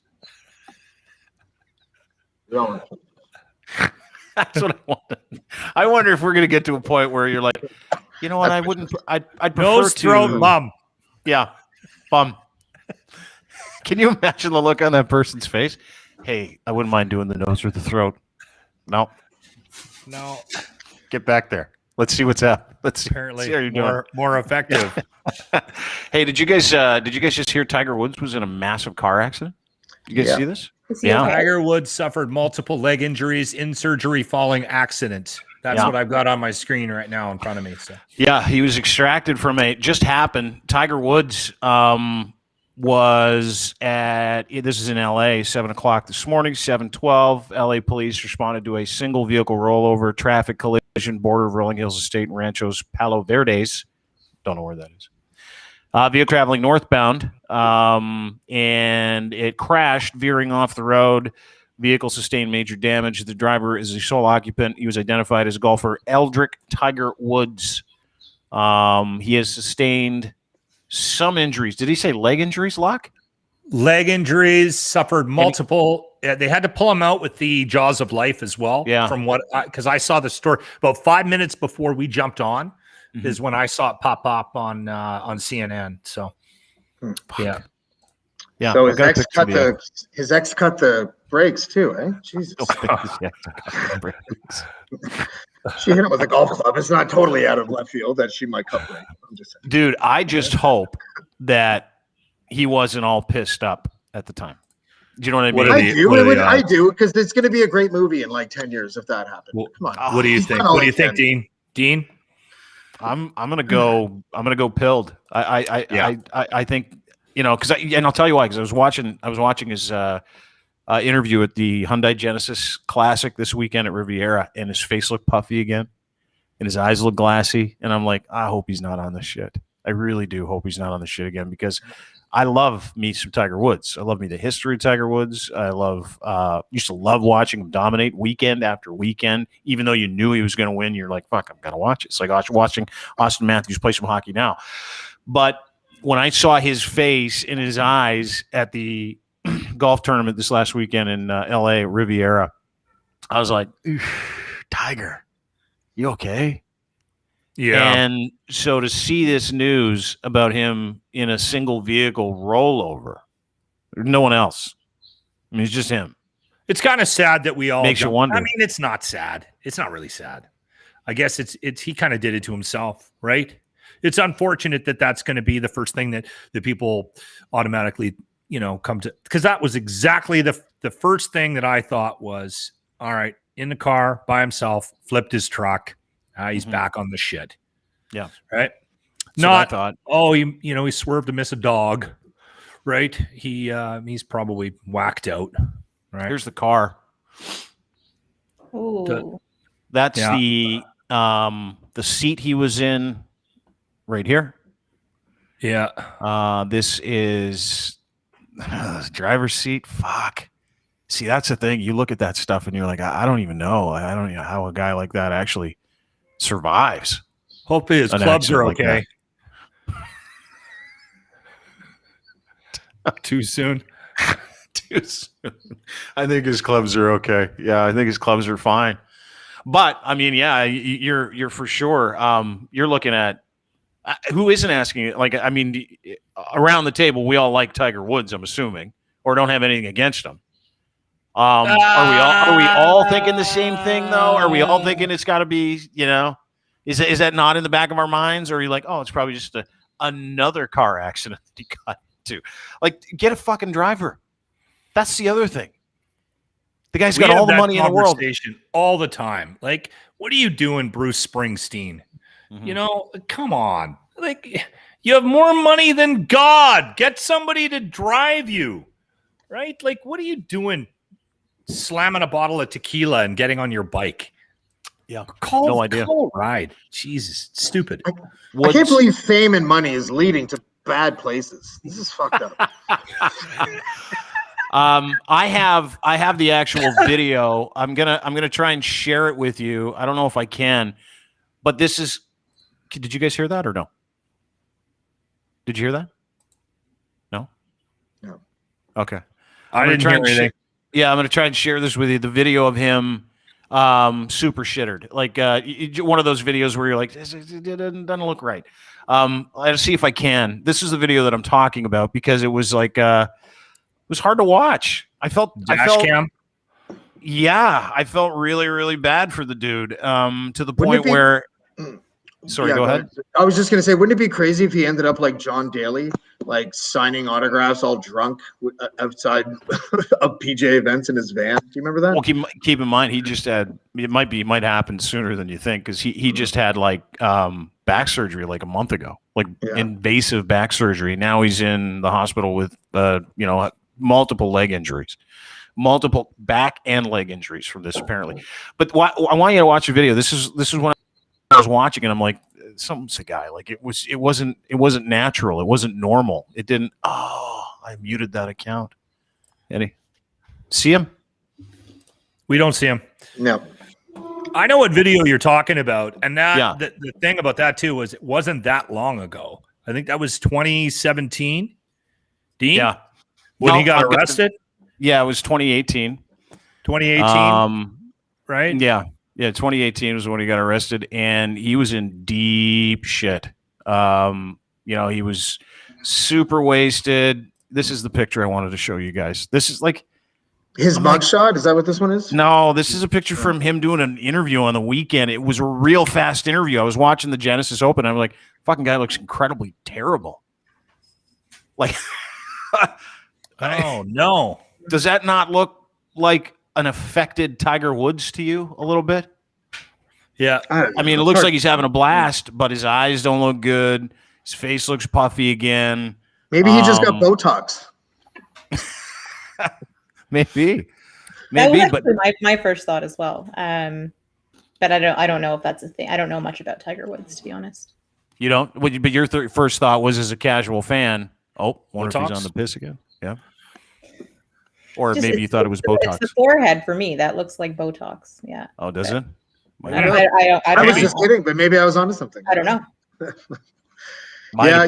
No. That's what I want. I wonder if we're going to get to a point where you're like, you know what? I'd prefer nose, throat, bum. Yeah, bum. Can you imagine the look on that person's face? Hey, I wouldn't mind doing the nose or the throat. No. Get back there. Let's see what's up. Let's see. Apparently, see how you're doing. More effective. Hey, did you guys just hear Tiger Woods was in a massive car accident? Did you guys see this? Yeah. Tiger Woods suffered multiple leg injuries in surgery following accident. That's what I've got on my screen right now in front of me. So yeah, he was extracted from just happened. Tiger Woods was this is in LA, 7:00 this morning, 7:12. LA police responded to a single vehicle rollover, traffic collision, border of Rolling Hills Estate and Ranchos Palo Verdes. Don't know where that is. Vehicle traveling northbound, and it crashed, veering off the road. Vehicle sustained major damage. The driver is a sole occupant. He was identified as golfer Eldrick Tiger Woods. He has sustained some injuries. Did he say leg injuries, Locke? Leg injuries, suffered multiple. They had to pull him out with the jaws of life as well. Yeah. From because I saw the story about 5 minutes before we jumped on. Is when I saw it pop up on CNN. So, yeah. So his ex cut the brakes too, eh? Jesus. She hit him with a golf club. It's not totally out of left field that she might cut brakes. I'm just saying. Dude, I just hope that he wasn't all pissed up at the time. Do you know what I mean? I do, because it's going to be a great movie in like 10 years if that happened. Well, come on. What do you think? What do you think, Dean? Dean? I'm gonna go pilled. I think, because and I'll tell you why, because I was watching his interview at the Hyundai Genesis Classic this weekend at Riviera, and his face looked puffy again, and his eyes look glassy, and I'm like, I hope he's not on this shit. I really do hope he's not on this shit again, because I love me some Tiger Woods. I love me the history of Tiger Woods. I used to love watching him dominate weekend after weekend. Even though you knew he was going to win, you're like, fuck, I'm going to watch it. It's like watching Austin Matthews play some hockey now. But when I saw his face and his eyes at the golf tournament this last weekend in LA, Riviera, I was like, Tiger, you okay? Yeah. And so to see this news about him in a single vehicle rollover, no one else. I mean, it's just him. It's kind of sad that we all makes you wonder. I mean, it's not sad. It's not really sad. I guess he kind of did it to himself, right? It's unfortunate that that's going to be the first thing that the people automatically, come to, because that was exactly the first thing that I thought was, all right, in the car by himself, flipped his truck. He's back on the shit. Yeah. Right. That's what I thought. He swerved to miss a dog. Right. He's probably whacked out. Right. Here's the car. Ooh. That's the seat he was in right here. Yeah. This is driver's seat. Fuck. See, that's the thing. You look at that stuff and you're like, I don't even know. I don't even know how a guy like that actually survives. Hopefully his clubs are okay. Too soon. Too soon. I think his clubs are okay. Yeah, I think his clubs are fine. But I mean, yeah, you're for sure. You're looking at who isn't asking it. Like, I mean, around the table, we all like Tiger Woods, I'm assuming, or don't have anything against him. Are we all thinking the same thing though? Are we all thinking it's got to be, is that not in the back of our minds? Or are you like, oh, it's probably just another car accident that he got into? Like, get a fucking driver. That's the other thing. The guy's got all the money in the world. All the time. Like, what are you doing, Bruce Springsteen? Come on. Like, you have more money than God. Get somebody to drive you. Right? Like, what are you doing slamming a bottle of tequila and getting on your bike? Yeah. Call a ride. Jesus. Stupid. I can't believe fame and money is leading to bad places. This is fucked up. I have the actual video. I'm gonna try and share it with you. I don't know if I can, but this is. Did you guys hear that or no? Did you hear that? No. No. Okay. I didn't hear anything. Yeah, I'm gonna try and share this with you. The video of him, super shittered, like one of those videos where you're like, it doesn't look right. Let's see if I can. This is the video that I'm talking about because it was like. It was hard to watch. I felt cam. Yeah, I felt really, really bad for the dude. To the point where. Sorry, go ahead. I was just gonna say, wouldn't it be crazy if he ended up like John Daly, like signing autographs all drunk outside of PJ events in his van? Do you remember that? Well, keep in mind he just had. It might happen sooner than you think because he just had like back surgery like a month ago, like invasive back surgery. Now he's in the hospital with multiple leg injuries, multiple back and leg injuries from this apparently. But I want you to watch a video. This is when I was watching and I'm like, something's a guy. Like it wasn't natural. It wasn't normal. It didn't. Oh, I muted that account. Eddie, see him? We don't see him. No. I know what video you're talking about, and that the thing about that too was it wasn't that long ago. I think that was 2017. Dean? Yeah. When he got arrested? Yeah, it was 2018. 2018. Right? Yeah. Yeah, 2018 was when he got arrested, and he was in deep shit. He was super wasted. This is the picture I wanted to show you guys. This is like his mugshot. Is that what this one is? No, this is a picture from him doing an interview on the weekend. It was a real fast interview. I was watching the Genesis Open. I'm like, fucking guy looks incredibly terrible. Like, oh no, does that not look like an affected Tiger Woods to you a little bit? Yeah. I mean, it looks like he's having a blast, but his eyes don't look good. His face looks puffy again. Maybe he just got Botox. Maybe. That was actually my first thought as well. But I don't know if that's a thing. I don't know much about Tiger Woods, to be honest. You don't? But your first thought was, as a casual fan, wonder if he's on the piss again. Yeah. Or maybe you thought it was Botox. It's the forehead for me. That looks like Botox. Yeah. Oh, does it? I was just kidding, but maybe I was onto something. I don't know. Yeah,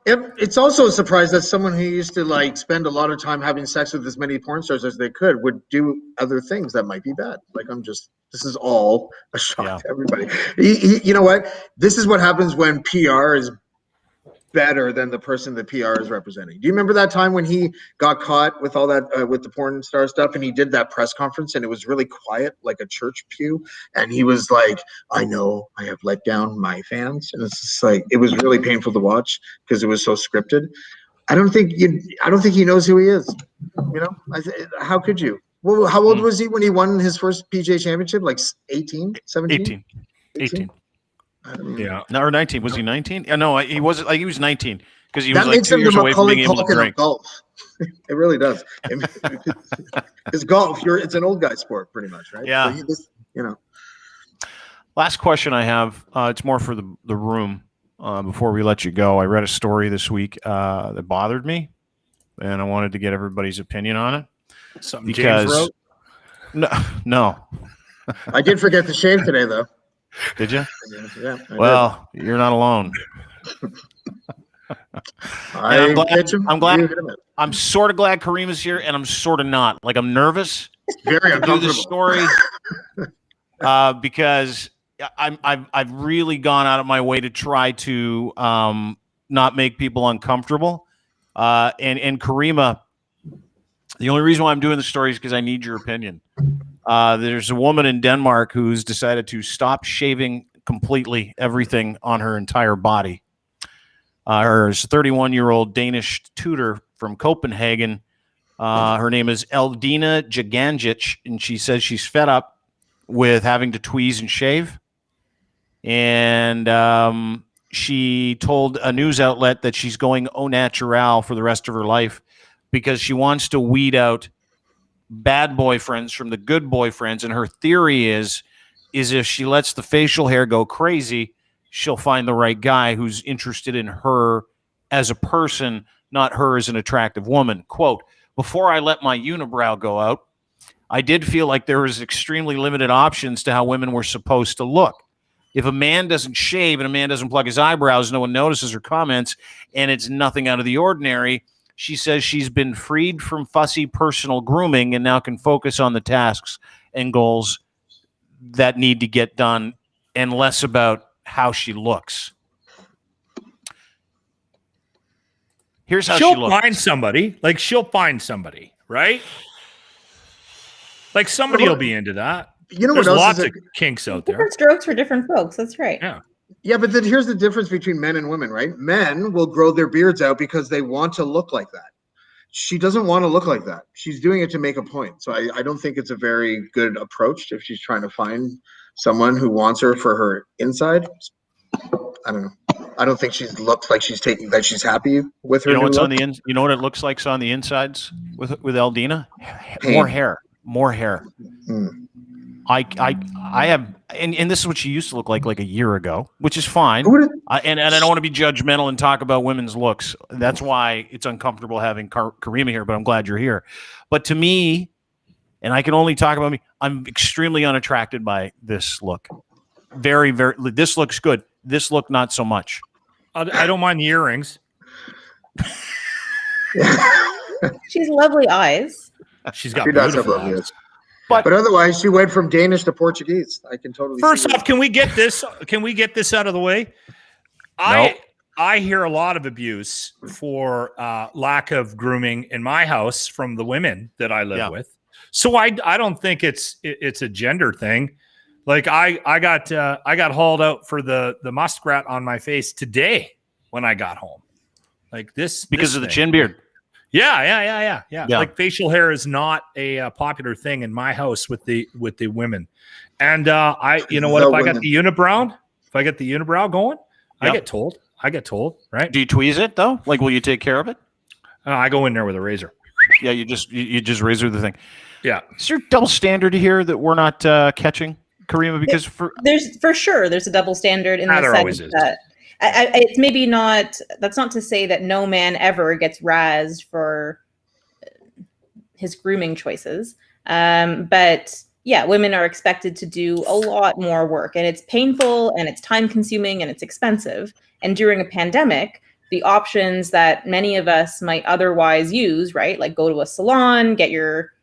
it's also a surprise that someone who used to like spend a lot of time having sex with as many porn stars as they could would do other things that might be bad. Like, this is all a shock to everybody. You know what? This is what happens when PR is better than the person the PR is representing. Do you remember that time when he got caught with all that with the porn star stuff, and he did that press conference and it was really quiet, like a church pew, and he was like, I know I have let down my fans, and it's just like, it was really painful to watch because it was so scripted. I don't think he knows who he is. How could you? Well, how old was he when he won his first PGA championship? Like 18, 17? 18. Yeah. No, or 19. Was he 19? No, he wasn't. Like he was 19 because he was That like makes 2 him the years away from Macaulay being able to Culkin of drink. golf. It really does. Because golf, it's an old guy sport, pretty much, right? Yeah. So Last question I have. It's more for the room. Before we let you go, I read a story this week that bothered me, and I wanted to get everybody's opinion on it. Something James wrote? No. I did forget to shave today, though. Did you? Yeah. Well, you're not alone. I'm glad. I'm sort of glad Karima's here, and I'm sort of not. Like I'm nervous. Very to do uncomfortable. this story because I've really gone out of my way to try to not make people uncomfortable. And Karima, the only reason why I'm doing the story is because I need your opinion. There's a woman in Denmark who's decided to stop shaving completely everything on her entire body. Her 31-year-old Danish tutor from Copenhagen. Her name is Eldina Jaganjic, and she says she's fed up with having to tweeze and shave. And she told a news outlet that she's going au naturel for the rest of her life because she wants to weed out bad boyfriends from the good boyfriends. And her theory is if she lets the facial hair go crazy, she'll find the right guy who's interested in her as a person, not her as an attractive woman. Quote, before I let my unibrow go out, I did feel like there was extremely limited options to how women were supposed to look. If a man doesn't shave and a man doesn't plug his eyebrows, no one notices or comments, and it's nothing out of the ordinary. She says she's been freed from fussy personal grooming and now can focus on the tasks and goals that need to get done and less about how she looks. Here's how she looks. She'll find somebody, right? Like somebody will be into that. You know There's what else lots is of kinks out there. Different strokes for different folks. That's right. Yeah. Yeah, but then here's the difference between men and women, right? Men will grow their beards out because they want to look like that. She doesn't want to look like that. She's doing it to make a point. So I don't think it's a very good approach if she's trying to find someone who wants her for her inside. I don't know. I don't think she looks like she's happy with her. You know what's look. on the you know what it looks like on the insides with Eldina? Pain. More hair. Mm. I have, and this is what she used to look like a year ago, which is fine. And I don't want to be judgmental and talk about women's looks. That's why it's uncomfortable having Karima here, but I'm glad you're here. But to me, and I can only talk about me, I'm extremely unattracted by this look. Very, very, this looks good. This look, not so much. I don't mind the earrings. She's lovely eyes. She's got She does have beautiful lovely eyes. eyes. But otherwise, she went from Danish to Portuguese. I can totally. First off, can we get this? Can we get this out of the way? Nope. I hear a lot of abuse for lack of grooming in my house from the women that I live with. So I don't think it's a gender thing. Like I got hauled out for the muskrat on my face today when I got home. Like this because of the chin beard. Yeah. Like facial hair is not a popular thing in my house with the women. And if I get the unibrow going, I get told, right? Do you tweeze it though? Like, will you take care of it? I go in there with a razor. Yeah, you just razor the thing. Yeah. Is there a double standard here that we're not catching, Karima? Because there's for sure there's a double standard in the sense that it's maybe not. That's not to say that no man ever gets razzed for his grooming choices, but yeah, women are expected to do a lot more work, and it's painful, and it's time consuming, and it's expensive. And during a pandemic, the options that many of us might otherwise use, right, like go to a salon, get your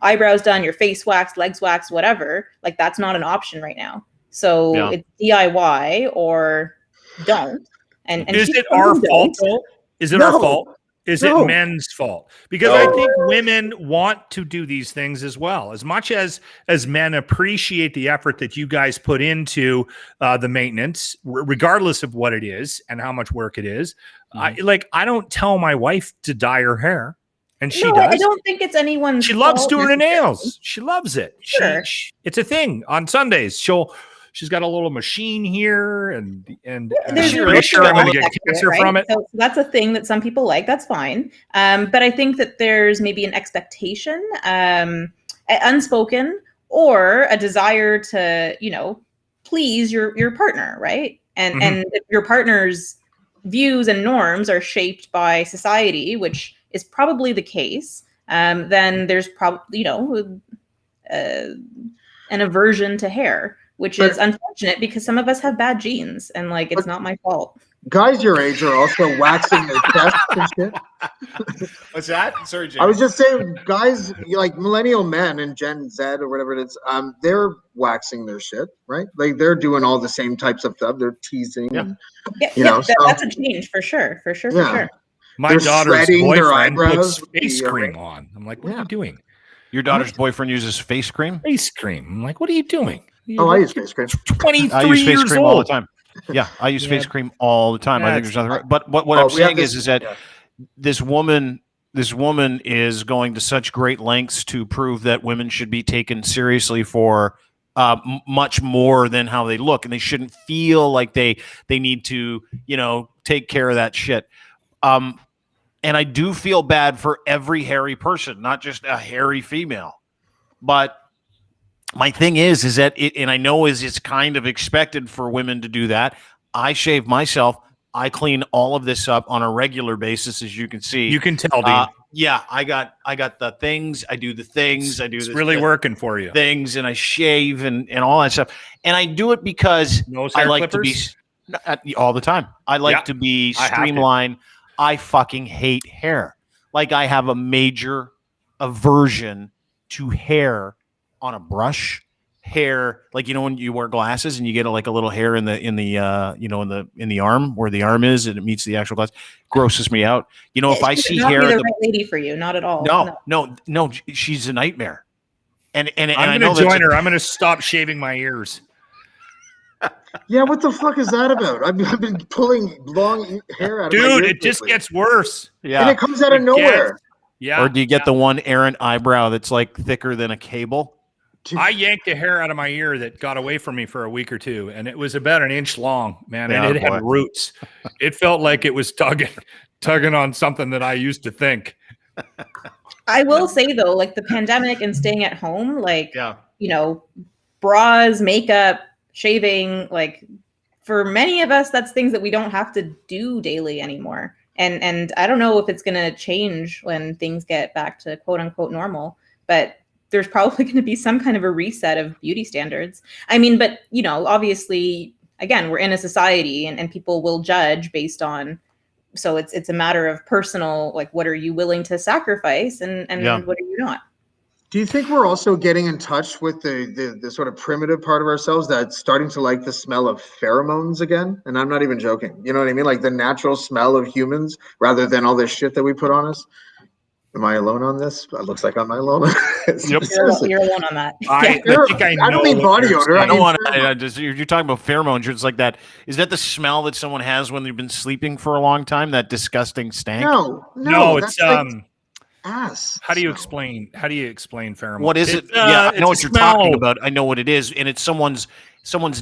eyebrows done, your face waxed, legs waxed, whatever, like that's not an option right now. So it's DIY or don't. And is it our fault? Is it our fault? Is it men's fault? Because I think women want to do these things as well. As much as men appreciate the effort that you guys put into the maintenance, regardless of what it is and how much work it is. I don't tell my wife to dye her hair. And she No, does. I don't think it's anyone's She loves fault doing her necessarily. nails. She loves it. Sure. It's a thing on Sundays. She's got a little machine here, and There's I'm a pretty sure I'm going to get aspect to it, cancer right? from it. So that's a thing that some people like. That's fine. But I think that there's maybe an expectation, unspoken, or a desire to, please your partner, right? And if your partner's views and norms are shaped by society, which is probably the case, then there's probably an aversion to hair, which is unfortunate because some of us have bad genes, and it's not my fault. Guys your age are also waxing their chests and shit. What's that? Sorry, Jim. I was just saying, guys like millennial men and Gen Z or whatever it is, they're waxing their shit, right? Like they're doing all the same types of stuff. They're teasing. Yeah. That's a change for sure. For sure. My They're daughter's shredding their boyfriend eyebrows. puts face cream on. I'm like, what are you doing? Your daughter's boyfriend uses face cream? Face cream. I'm like, what are you doing? Oh, I use face cream. 23 I use face years cream old. all the time. Yeah, I use face cream all the time. I think there's nothing right. But what I'm saying is that this woman is going to such great lengths to prove that women should be taken seriously for much more than how they look, and they shouldn't feel like they need to, take care of that shit. And I do feel bad for every hairy person, not just a hairy female. But my thing is that and I know it's kind of expected for women to do that. I shave myself. I clean all of this up on a regular basis, as you can see. You can tell, Dean. Yeah, I got the things. I do the things. I do. It's really working for you. Things, and I shave and all that stuff. And I do it because I like to be all the time. I like to be streamlined. I fucking hate hair. Like I have a major aversion to hair on a brush. Hair, like when you wear glasses and you get a little hair in the arm where the arm is and it meets the actual glass, grosses me out. If I see hair, not the right lady for you, not at all. No, she's a nightmare. And I'm going to join her. I'm going to stop shaving my ears. Yeah, what the fuck is that about? I've been pulling long hair out of my ears. Dude, it just gets worse. Yeah, and it comes out of nowhere. Yeah. Or do you get the one errant eyebrow that's thicker than a cable? I yanked a hair out of my ear that got away from me for a week or two, and it was about an inch long, man, and it had roots. It felt like it was tugging on something that I used to think. I will say though, the pandemic and staying at home, bras, makeup, shaving, for many of us, that's things that we don't have to do daily anymore. And I don't know if it's going to change when things get back to quote unquote normal, but there's probably going to be some kind of a reset of beauty standards. I mean, but obviously, again, we're in a society and people will judge based on, so it's a matter of personal, what are you willing to sacrifice and what are you not? Do you think we're also getting in touch with the sort of primitive part of ourselves that's starting to like the smell of pheromones again? And I'm not even joking. You know what I mean? Like the natural smell of humans rather than all this shit that we put on us. Am I alone on this? It looks like I'm alone. Yep. You're alone on that. I don't mean body odor. I don't want to. You're talking about pheromones. It's like that. Is that the smell that someone has when they've been sleeping for a long time? That disgusting stank? No. It's ass. How do you explain pheromone? What is it? I know what you're talking about. I know what it is, and it's someone's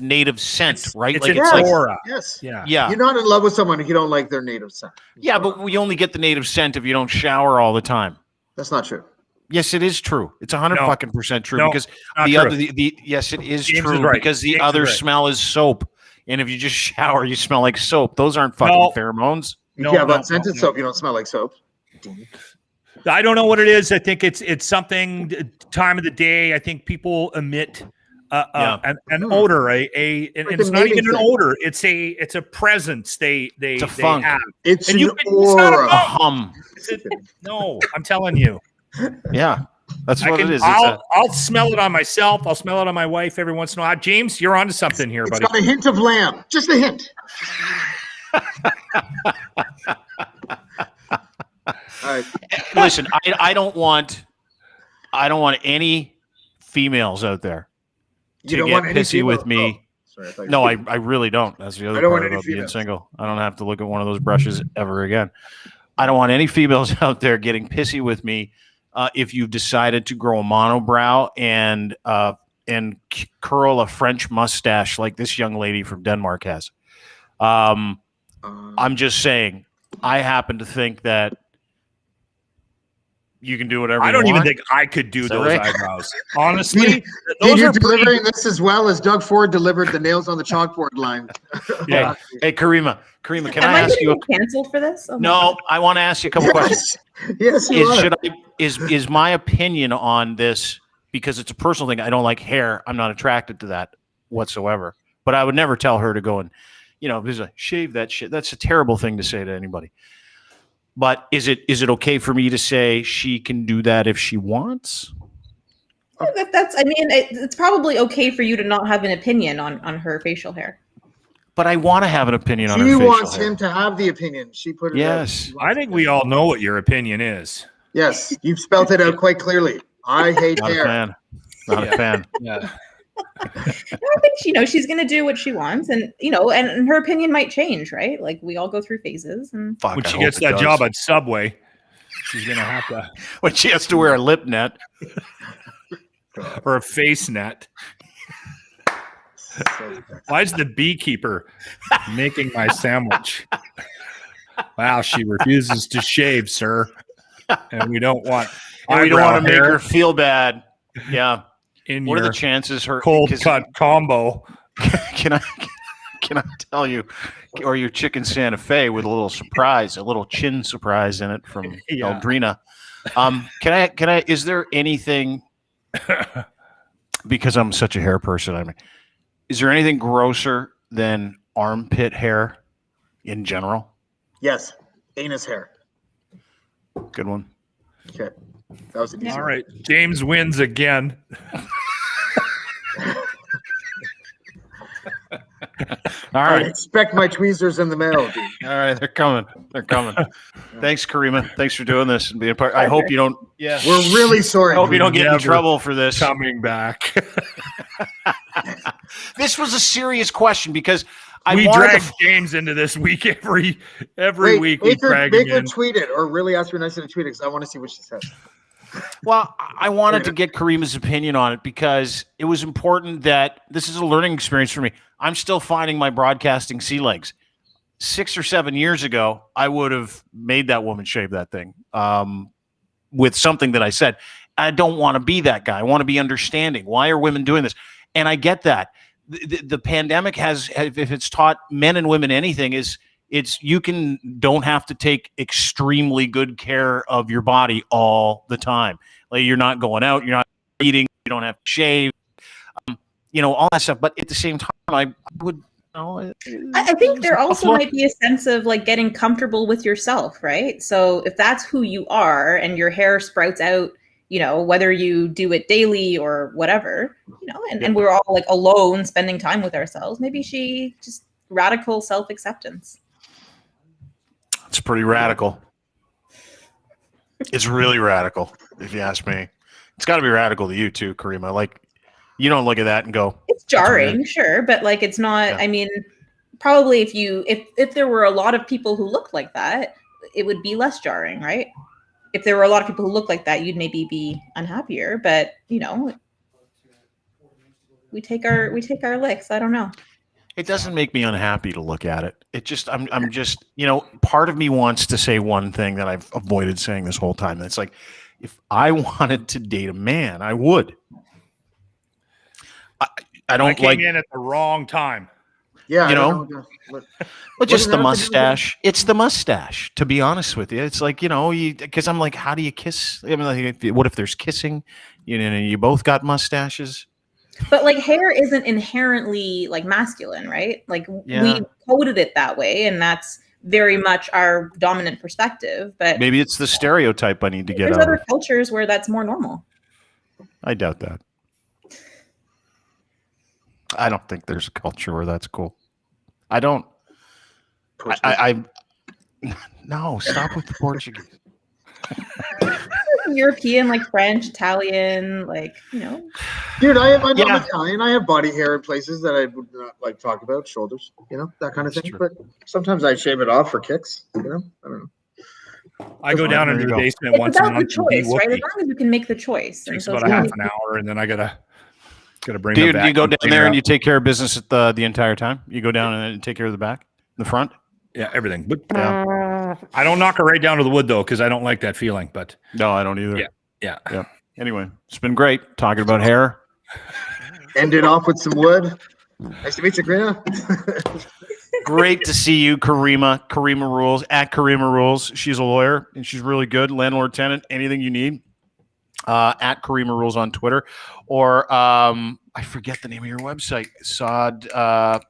native scent, right? It's aura. Yes. Yeah. You're not in love with someone if you don't like their native scent. Yeah, but we only get the native scent if you don't shower all the time. That's not true. Yes, it is true. It's 100% true because yes, it is James true is right. because the James other smell is soap, and if you just shower, you smell like soap. Those aren't fucking pheromones. But scented soap, you don't smell like soap. I don't know what it is. I think it's something. Time of the day. I think people emit an odor. And it's not even an odor. It's a presence. It's a funk. Have. It's an aura. A hum. No, I'm telling you. Yeah, that's what it is. I'll smell it on myself. I'll smell it on my wife every once in a while. James, you're onto something here, buddy. It's got a hint of lamb. Just a hint. All right. Listen, I don't want any females out there to get pissy with me. Sorry, no, I really don't. That's the other part about being single. I don't have to look at one of those brushes ever again. I don't want any females out there getting pissy with me if you've decided to grow a monobrow and curl a French mustache like this young lady from Denmark has. I'm just saying, I happen to think that you can do whatever I you don't want. even think I could do those right? eyebrows. Honestly, Dude, those you're are pretty. delivering this as well as Doug Ford delivered the nails on the chalkboard line. Yeah. Hey, Karima, can Am I I ask you? going to get canceled for this? Oh my No, God. I want to ask you a couple questions. Yes, you are. Is my opinion on this, because it's a personal thing? I don't like hair. I'm not attracted to that whatsoever. But I would never tell her to go and, shave that shit. That's a terrible thing to say to anybody. But is it okay for me to say she can do that if she wants? It's probably okay for you to not have an opinion on her facial hair. But I want to have an opinion on her She facial wants hair. him to have the opinion. She put it Yes. out. I think we all know what your opinion is. Yes, you've spelt it out quite clearly. I hate Not a hair. fan. Not a fan. Yeah. I think she's going to do what she wants, and and her opinion might change, right? Like we all go through phases, and Fuck, When I she hope gets it that does. job at Subway, she's gonna have to, When she has to wear a lip net. or a face net. Why is the beekeeper making my sandwich? Wow, she refuses to shave, sir, and we don't want. And we don't eyebrow want to make hair her feel bad. Yeah. in What are your the chances her cold 'cause cut combo. Can I tell you, or your chicken Santa Fe with a little surprise, a little chin surprise in it from Yeah. Eldrina. Can I? Is there anything? Because I'm such a hair person. Is there anything grosser than armpit hair in general? Yes, anus hair. Good one. Okay, that was an easy All one. right, James wins again. All I right. expect my tweezers in the mail, dude. All right. They're coming. Thanks, Karima. Thanks for doing this and being part. I hope you don't. Yeah. We're really sorry. I hope you don't get in Never trouble for this. Coming back. This was a serious question because I we wanted drag to. James into this week every Wait, week. We make her, drag him make her in. tweet it, or really ask her nicely to tweet it, because I want to see what she says. Well, I wanted to get Karima's opinion on it because it was important that this is a learning experience for me. I'm still finding my broadcasting sea legs. 6 or 7 years ago, I would have made that woman shave that thing with something that I said. I don't want to be that guy. I want to be understanding. Why are women doing this? And I get that. The pandemic has, if it's taught men and women anything, is don't have to take extremely good care of your body all the time. Like you're not going out, you're not eating, you don't have to shave, all that stuff. But at the same time, I would. I think there also might be a sense of like getting comfortable with yourself, right? So if that's who you are and your hair sprouts out, whether you do it daily or whatever, and we're all like alone spending time with ourselves, maybe she just radical self-acceptance. It's pretty radical. It's really radical, if you ask me. It's got to be radical to you too, Karima. Like, you don't look at that and go, it's jarring, sure, but like it's not. Yeah. I mean, probably if there were a lot of people who looked like that, it would be less jarring, right? If there were a lot of people who looked like that, you'd maybe be unhappier. But we take our licks. I don't know. It doesn't make me unhappy to look at it. It just, I'm just, part of me wants to say one thing that I've avoided saying this whole time. It's like, if I wanted to date a man, I would. I don't came in at the wrong time. Yeah, but just the mustache. It's the mustache, to be honest with you. It's like, because I'm like, how do you kiss? I mean, like, what if there's kissing? You both got mustaches. But like hair isn't inherently like masculine, right? Like we coded it that way, and that's very much our dominant perspective. But maybe it's the stereotype I need to get out. There's other cultures where that's more normal. I doubt that. I don't think there's a culture where that's cool. I don't. No, stop with the Portuguese. European, like French, Italian, like, Dude, I'm Italian. I have body hair in places that I would not like talk about, shoulders, that kind of thing. But sometimes I shave it off for kicks, I don't know. I go down There into you the go. basement It's once a about the month and be choice, right? whoopee. As long as you can make the choice. Takes And about a half an hour, and then I gotta bring. Do the you go vacuum down cleaner there and up. you take care of business at the entire time? You go down and take care of the back, the front? Yeah, everything. But Yeah. I don't knock her right down to the wood though, because I don't like that feeling. But No, I don't either. yeah. Yep. Anyway, it's been great talking about hair. End it off with some wood. Nice to meet you, Karina. Great to see you, Karima. Karima Rules at Karima Rules. She's a lawyer and she's really good. Landlord, tenant, anything you need. At Karima Rules on Twitter, or I forget the name of your website. Sadvocates.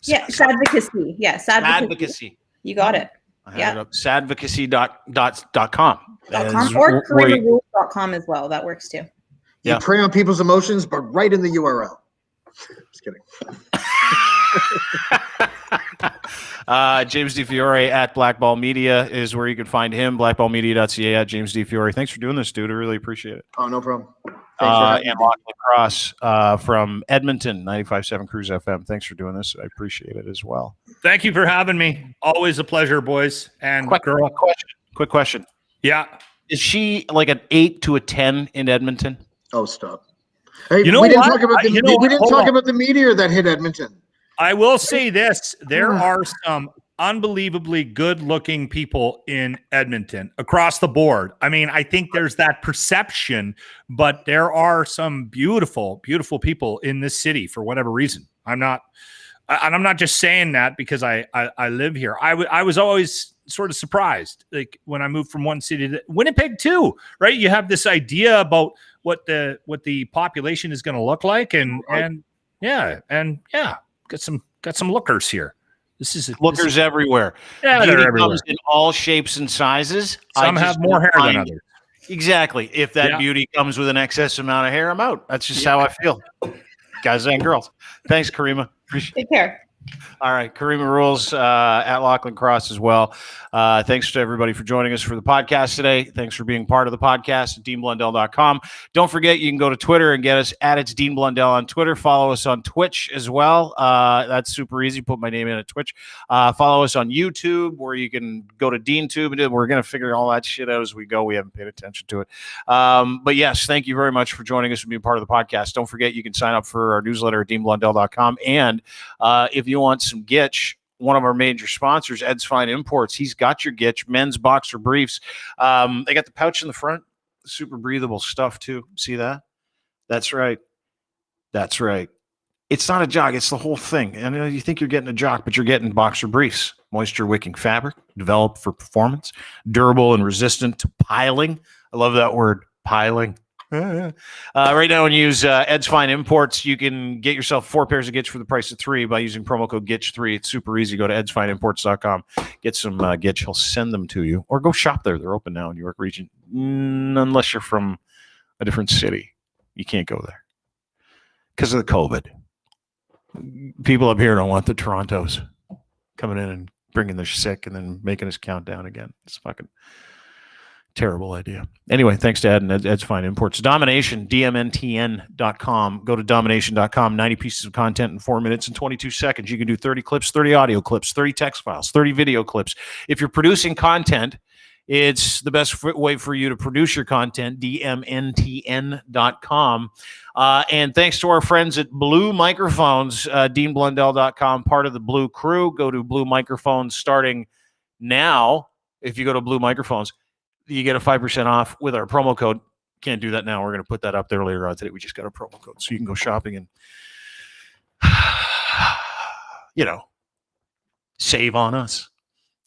yeah, Sadvocacy. Yeah, Sadvocacy. You got it. I had Yeah. it up. Sadvocacy.com. Or KarimaRules.com as well. That works too. You Yeah. prey on people's emotions, but right in the URL. Just kidding. James DeFiore at Blackball Media is where you can find him. Blackballmedia.ca at James DeFiore. Thanks for doing this, dude. I really appreciate it. Oh, no problem. Thanks for having And me. Lachlan Cross from Edmonton, 95.7 Cruise FM. Thanks for doing this. I appreciate it as well. Thank you for having me. Always a pleasure, boys and girl. Quick question. Yeah. Is she like an 8 to a 10 in Edmonton? Oh, stop. Hey, You know we didn't what? talk about the, You know we what? didn't Hold talk on. about the meteor that hit Edmonton. I will say this: there are some unbelievably good-looking people in Edmonton across the board. I mean, I think there's that perception, but there are some beautiful, beautiful people in this city for whatever reason. I'm not just saying that because I live here. I was always sort of surprised, like when I moved from one city to Winnipeg too. Right? You have this idea about what the population is going to look like, and got some lookers here. Lookers everywhere. Yeah, Beauty they're everywhere. comes in all shapes and sizes. Some have more hair than others. Exactly. If that Yeah. beauty comes with an excess amount of hair, I'm out. That's just how I feel. Guys and girls. Thanks, Karima. Appreciate it. Take care. All right. Karima Rules at Lachlan Cross as well. Thanks to everybody for joining us for the podcast today. Thanks for being part of the podcast at DeanBlundell.com. Don't forget, you can go to Twitter and get us at It's Dean Blundell on Twitter. Follow us on Twitch as well. That's super easy. Put my name in at Twitch. Follow us on YouTube, where you can go to DeanTube, and we're going to figure all that shit out as we go. We haven't paid attention to it. But yes, thank you very much for joining us and being part of the podcast. Don't forget, you can sign up for our newsletter at DeanBlundell.com. And if you want some Gitch, one of our major sponsors, Ed's Fine Imports, he's got your Gitch, men's boxer briefs. They got the pouch in the front, super breathable stuff too. See that? That's right. That's right. It's not a jog, it's the whole thing. And you think you're getting a jog, but you're getting boxer briefs. Moisture wicking fabric, developed for performance, durable and resistant to piling. I love that word, piling. Right now, when you use Ed's Fine Imports, you can get yourself 4 pairs of Gitch for the price of 3 by using promo code GITCH3. It's super easy. Go to edsfineimports.com, get some Gitch. He'll send them to you, or go shop there. They're open now in New York region, unless you're from a different city. You can't go there because of the COVID. People up here don't want the Torontos coming in and bringing their sick and then making us count down again. It's fucking terrible idea. Anyway, thanks to Ed and Ed's Fine Imports. Domination, DMNTN.com. Go to domination.com. 90 pieces of content in 4 minutes and 22 seconds. You can do 30 clips, 30 audio clips, 30 text files, 30 video clips. If you're producing content, it's the best way for you to produce your content, DMNTN.com. And thanks to our friends at Blue Microphones, DeanBlundell.com, part of the Blue crew. Go to Blue Microphones starting now. If you go to Blue Microphones, you get a 5% off with our promo code. Can't do that now. We're going to put that up there later on today. We just got a promo code. So you can go shopping and, save on us.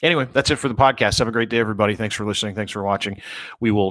Anyway, that's it for the podcast. Have a great day, everybody. Thanks for listening. Thanks for watching. We will